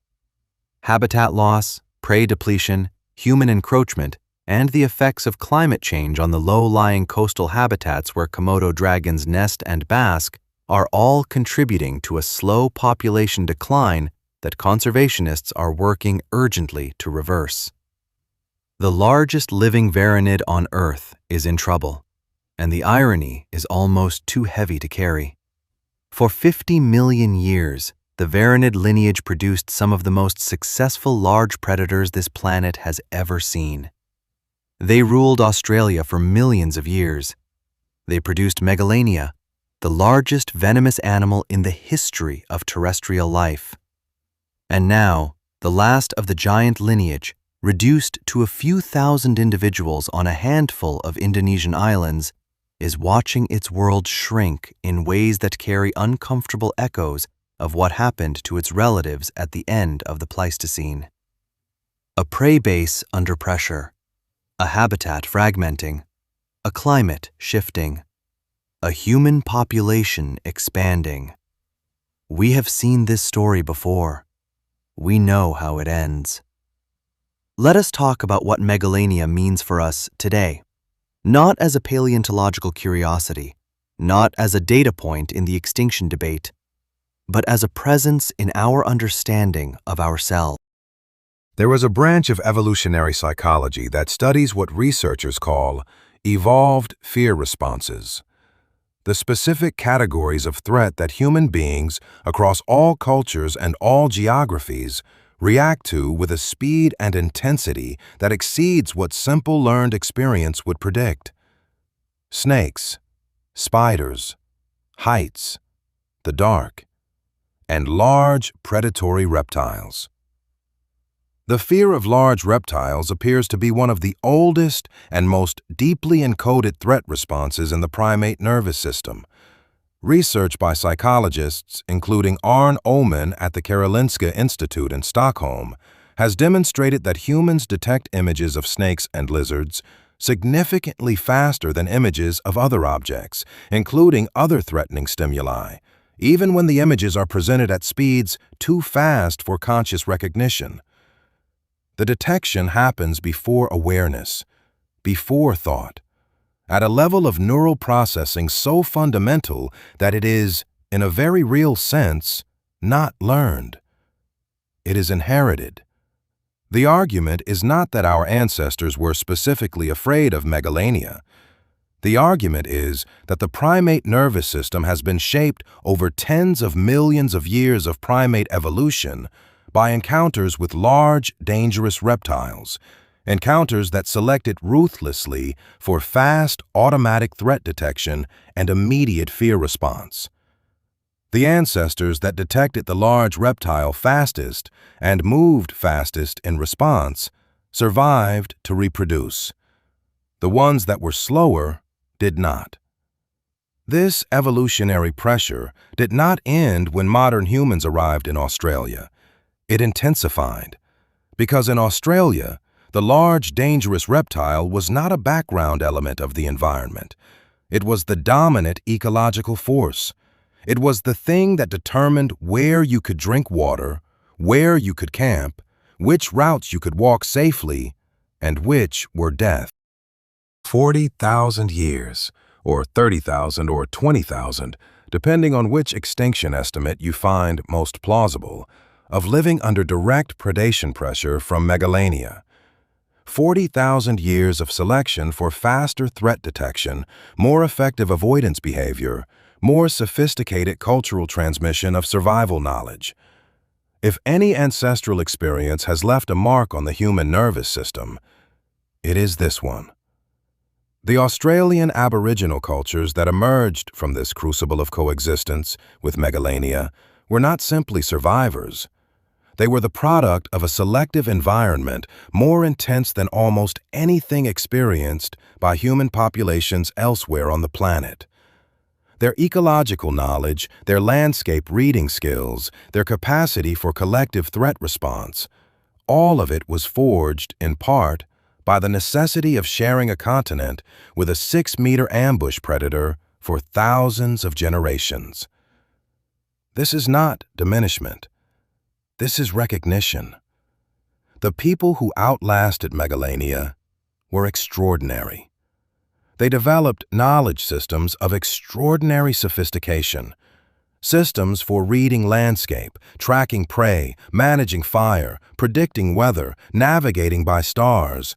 Habitat loss, prey depletion, human encroachment, and the effects of climate change on the low-lying coastal habitats where Komodo dragons nest and bask are all contributing to a slow population decline that conservationists are working urgently to reverse. The largest living varanid on Earth is in trouble, and the irony is almost too heavy to carry. For 50 million years, the varanid lineage produced some of the most successful large predators this planet has ever seen. They ruled Australia for millions of years. They produced Megalania, the largest venomous animal in the history of terrestrial life. And now, the last of the giant lineage, reduced to a few thousand individuals on a handful of Indonesian islands, is watching its world shrink in ways that carry uncomfortable echoes of what happened to its relatives at the end of the Pleistocene. A prey base under pressure, a habitat fragmenting, a climate shifting, a human population expanding. We have seen this story before. We know how it ends. Let us talk about what Megalania means for us today, not as a paleontological curiosity, not as a data point in the extinction debate, but as a presence in our understanding of ourselves. There is a branch of evolutionary psychology that studies what researchers call evolved fear responses, the specific categories of threat that human beings across all cultures and all geographies react to with a speed and intensity that exceeds what simple learned experience would predict. Snakes, spiders, heights, the dark, and large predatory reptiles. The fear of large reptiles appears to be one of the oldest and most deeply encoded threat responses in the primate nervous system. Research by psychologists, including Arne Oman at the Karolinska Institute in Stockholm, has demonstrated that humans detect images of snakes and lizards significantly faster than images of other objects, including other threatening stimuli, even when the images are presented at speeds too fast for conscious recognition. The detection happens before awareness, before thought, at a level of neural processing so fundamental that it is, in a very real sense, not learned. It is inherited. The argument is not that our ancestors were specifically afraid of Megalania. The argument is that the primate nervous system has been shaped over tens of millions of years of primate evolution by encounters with large, dangerous reptiles, encounters that selected ruthlessly for fast, automatic threat detection and immediate fear response. The ancestors that detected the large reptile fastest and moved fastest in response survived to reproduce. The ones that were slower did not. This evolutionary pressure did not end when modern humans arrived in Australia. It intensified, because in Australia, The large, dangerous reptile was not a background element of the environment. It was the dominant ecological force. It was the thing that determined where you could drink water, where you could camp, which routes you could walk safely, and which were death. 40,000 years, or 30,000 or 20,000, depending on which extinction estimate you find most plausible, of living under direct predation pressure from Megalania. 40,000 years of selection for faster threat detection, more effective avoidance behavior, more sophisticated cultural transmission of survival knowledge. If any ancestral experience has left a mark on the human nervous system, it is this one. The Australian Aboriginal cultures that emerged from this crucible of coexistence with Megalania were not simply survivors. They were the product of a selective environment more intense than almost anything experienced by human populations elsewhere on the planet. Their ecological knowledge, their landscape reading skills, their capacity for collective threat response, all of it was forged, in part, by the necessity of sharing a continent with a 6-meter ambush predator for thousands of generations. This is not diminishment. This is recognition. The people who outlasted Megalania were extraordinary. They developed knowledge systems of extraordinary sophistication, systems for reading landscape, tracking prey, managing fire, predicting weather, navigating by stars,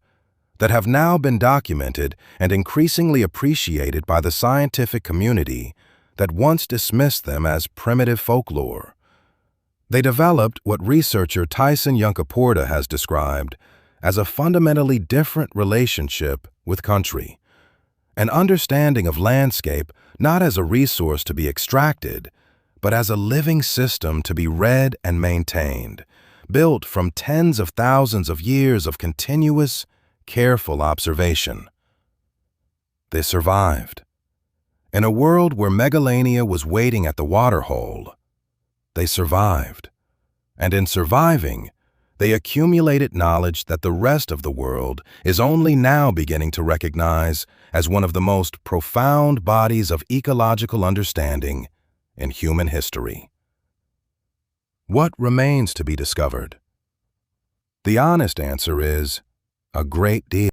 that have now been documented and increasingly appreciated by the scientific community that once dismissed them as primitive folklore. They developed what researcher Tyson Yunkaporta has described as a fundamentally different relationship with country, an understanding of landscape not as a resource to be extracted, but as a living system to be read and maintained, built from tens of thousands of years of continuous, careful observation. They survived. In a world where Megalania was waiting at the waterhole, they survived. And in surviving, they accumulated knowledge that the rest of the world is only now beginning to recognize as one of the most profound bodies of ecological understanding in human history. What remains to be discovered? The honest answer is a great deal.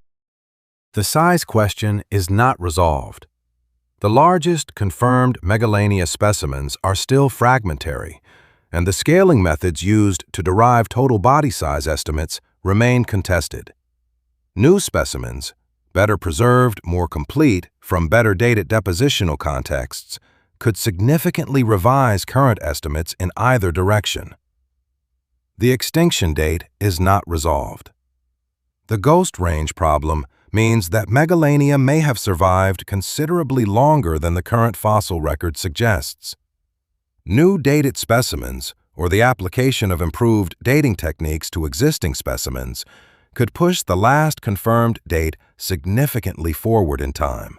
The size question is not resolved. The largest confirmed Megalania specimens are still fragmentary, and the scaling methods used to derive total body size estimates remain contested. New specimens, better preserved, more complete, from better dated depositional contexts, could significantly revise current estimates in either direction. The extinction date is not resolved. The ghost range problem means that Megalania may have survived considerably longer than the current fossil record suggests. New dated specimens, or the application of improved dating techniques to existing specimens, could push the last confirmed date significantly forward in time.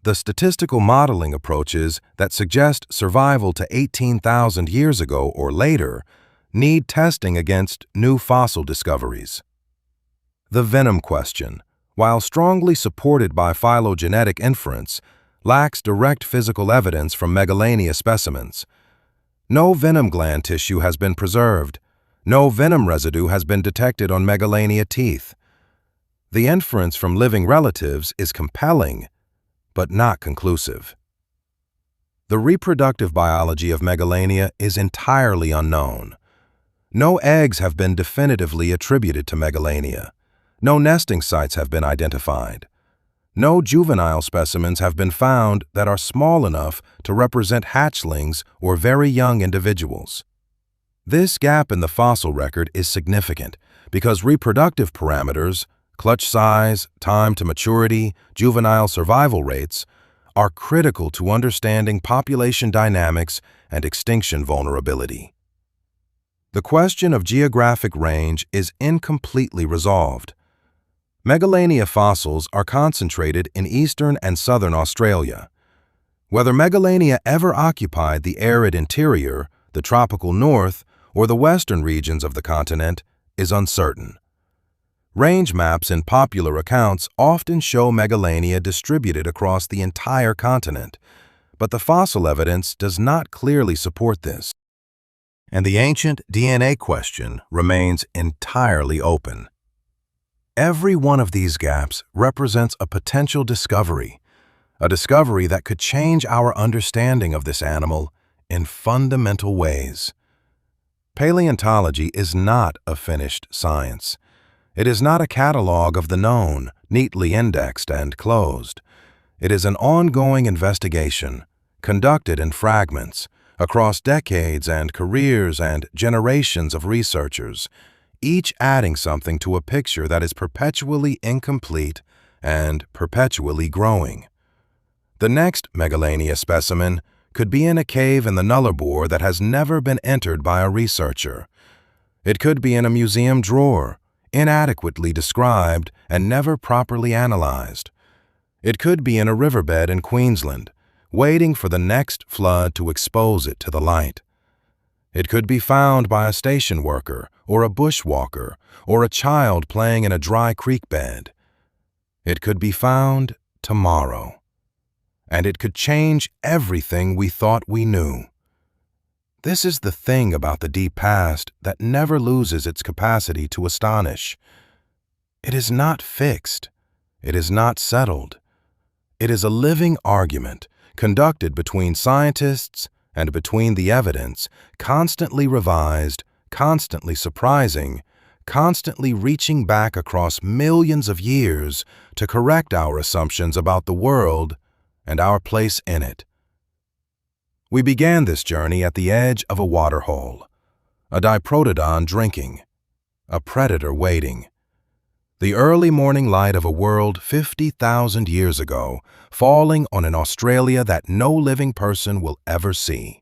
The statistical modeling approaches that suggest survival to 18,000 years ago or later need testing against new fossil discoveries. The venom question, while strongly supported by phylogenetic inference, lacks direct physical evidence from Megalania specimens. No venom gland tissue has been preserved. No venom residue has been detected on Megalania teeth. The inference from living relatives is compelling, but not conclusive. The reproductive biology of Megalania is entirely unknown. No eggs have been definitively attributed to Megalania. No nesting sites have been identified. No juvenile specimens have been found that are small enough to represent hatchlings or very young individuals. This gap in the fossil record is significant because reproductive parameters, clutch size, time to maturity, juvenile survival rates, are critical to understanding population dynamics and extinction vulnerability. The question of geographic range is incompletely resolved. Megalania fossils are concentrated in eastern and southern Australia. Whether Megalania ever occupied the arid interior, the tropical north, or the western regions of the continent is uncertain. Range maps in popular accounts often show Megalania distributed across the entire continent, but the fossil evidence does not clearly support this. And the ancient DNA question remains entirely open. Every one of these gaps represents a potential discovery, a discovery that could change our understanding of this animal in fundamental ways. Paleontology is not a finished science. It is not a catalog of the known, neatly indexed and closed. It is an ongoing investigation, conducted in fragments, across decades and careers and generations of researchers, each adding something to a picture that is perpetually incomplete and perpetually growing. The next Megalania specimen could be in a cave in the Nullarbor that has never been entered by a researcher. It could be in a museum drawer, inadequately described and never properly analyzed. It could be in a riverbed in Queensland, waiting for the next flood to expose it to the light. It could be found by a station worker or a bushwalker or a child playing in a dry creek bed. It could be found tomorrow, and it could change everything we thought we knew. This is the thing about the deep past that never loses its capacity to astonish. It is not fixed. It is not settled. It is a living argument conducted between scientists and between the evidence, constantly revised, constantly surprising, constantly reaching back across millions of years to correct our assumptions about the world and our place in it. We began this journey at the edge of a waterhole, a diprotodon drinking, a predator waiting. The early morning light of a world 50,000 years ago, falling on an Australia that no living person will ever see.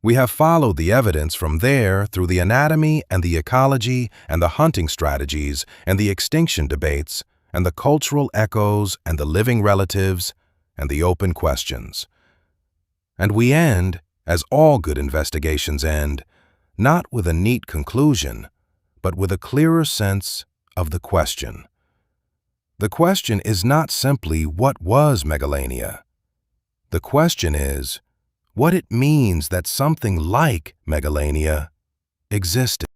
We have followed the evidence from there through the anatomy and the ecology and the hunting strategies and the extinction debates and the cultural echoes and the living relatives and the open questions. And we end, as all good investigations end, not with a neat conclusion, but with a clearer sense of the question. The question is not simply what was Megalania. The question is what it means that something like Megalania existed.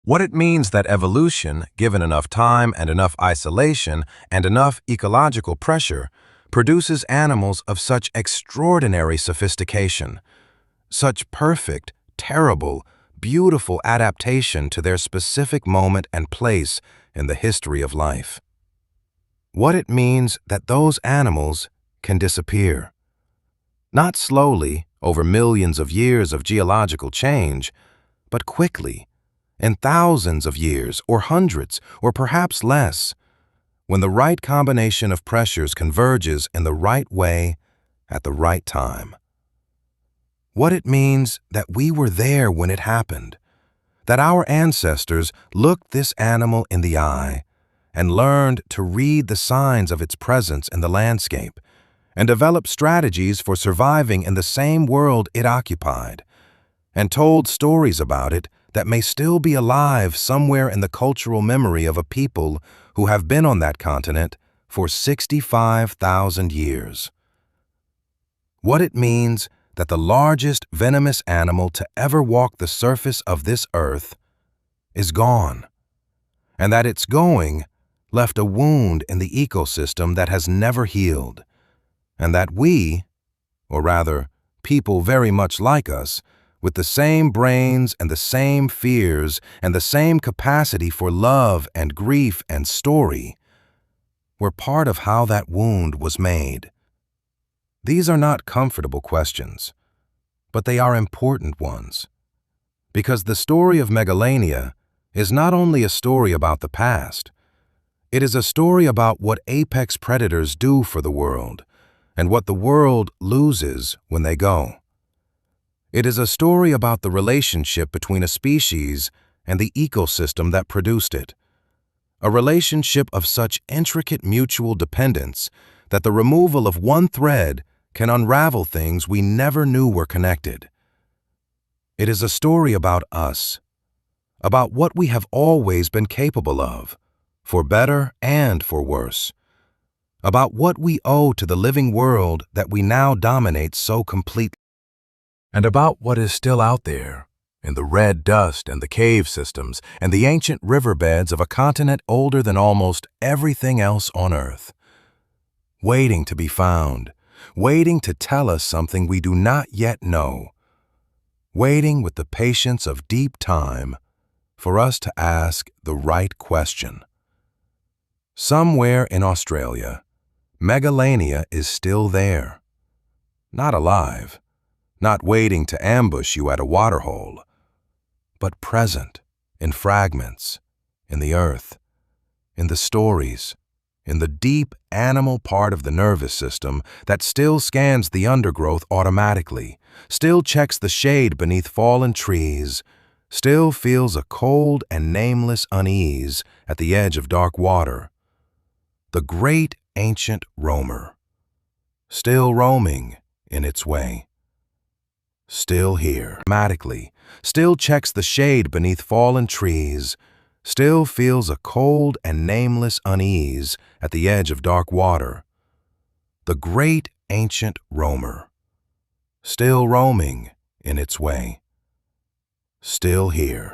What it means that evolution, given enough time and enough isolation and enough ecological pressure, produces animals of such extraordinary sophistication, such perfect, terrible, beautiful adaptation to their specific moment and place in the history of life. What it means that those animals can disappear. Not slowly, over millions of years of geological change, but quickly, in thousands of years or hundreds or perhaps less, when the right combination of pressures converges in the right way at the right time. What it means that we were there when it happened, that our ancestors looked this animal in the eye and learned to read the signs of its presence in the landscape and developed strategies for surviving in the same world it occupied, and told stories about it that may still be alive somewhere in the cultural memory of a people who have been on that continent for 65,000 years. What it means that the largest venomous animal to ever walk the surface of this earth is gone, and that its going left a wound in the ecosystem that has never healed, and that we, or rather, people very much like us, with the same brains and the same fears and the same capacity for love and grief and story, were part of how that wound was made. These are not comfortable questions, but they are important ones, because the story of Megalania is not only a story about the past, it is a story about what apex predators do for the world and what the world loses when they go. It is a story about the relationship between a species and the ecosystem that produced it, a relationship of such intricate mutual dependence that the removal of one thread can unravel things we never knew were connected. It is a story about us, about what we have always been capable of, for better and for worse, about what we owe to the living world that we now dominate so completely, and about what is still out there in the red dust and the cave systems and the ancient riverbeds of a continent older than almost everything else on Earth, waiting to be found, waiting to tell us something we do not yet know, waiting with the patience of deep time for us to ask the right question. Somewhere in Australia, Megalania is still there, not alive, not waiting to ambush you at a waterhole, but present in fragments, in the earth, in the stories, in the deep animal part of the nervous system that still scans the undergrowth automatically, still checks the shade beneath fallen trees, still feels a cold and nameless unease at the edge of dark water. The great ancient roamer, still roaming in its way, still here, automatically, still checks the shade beneath fallen trees, still feels a cold and nameless unease at the edge of dark water. The great ancient roamer, still roaming in its way, still here.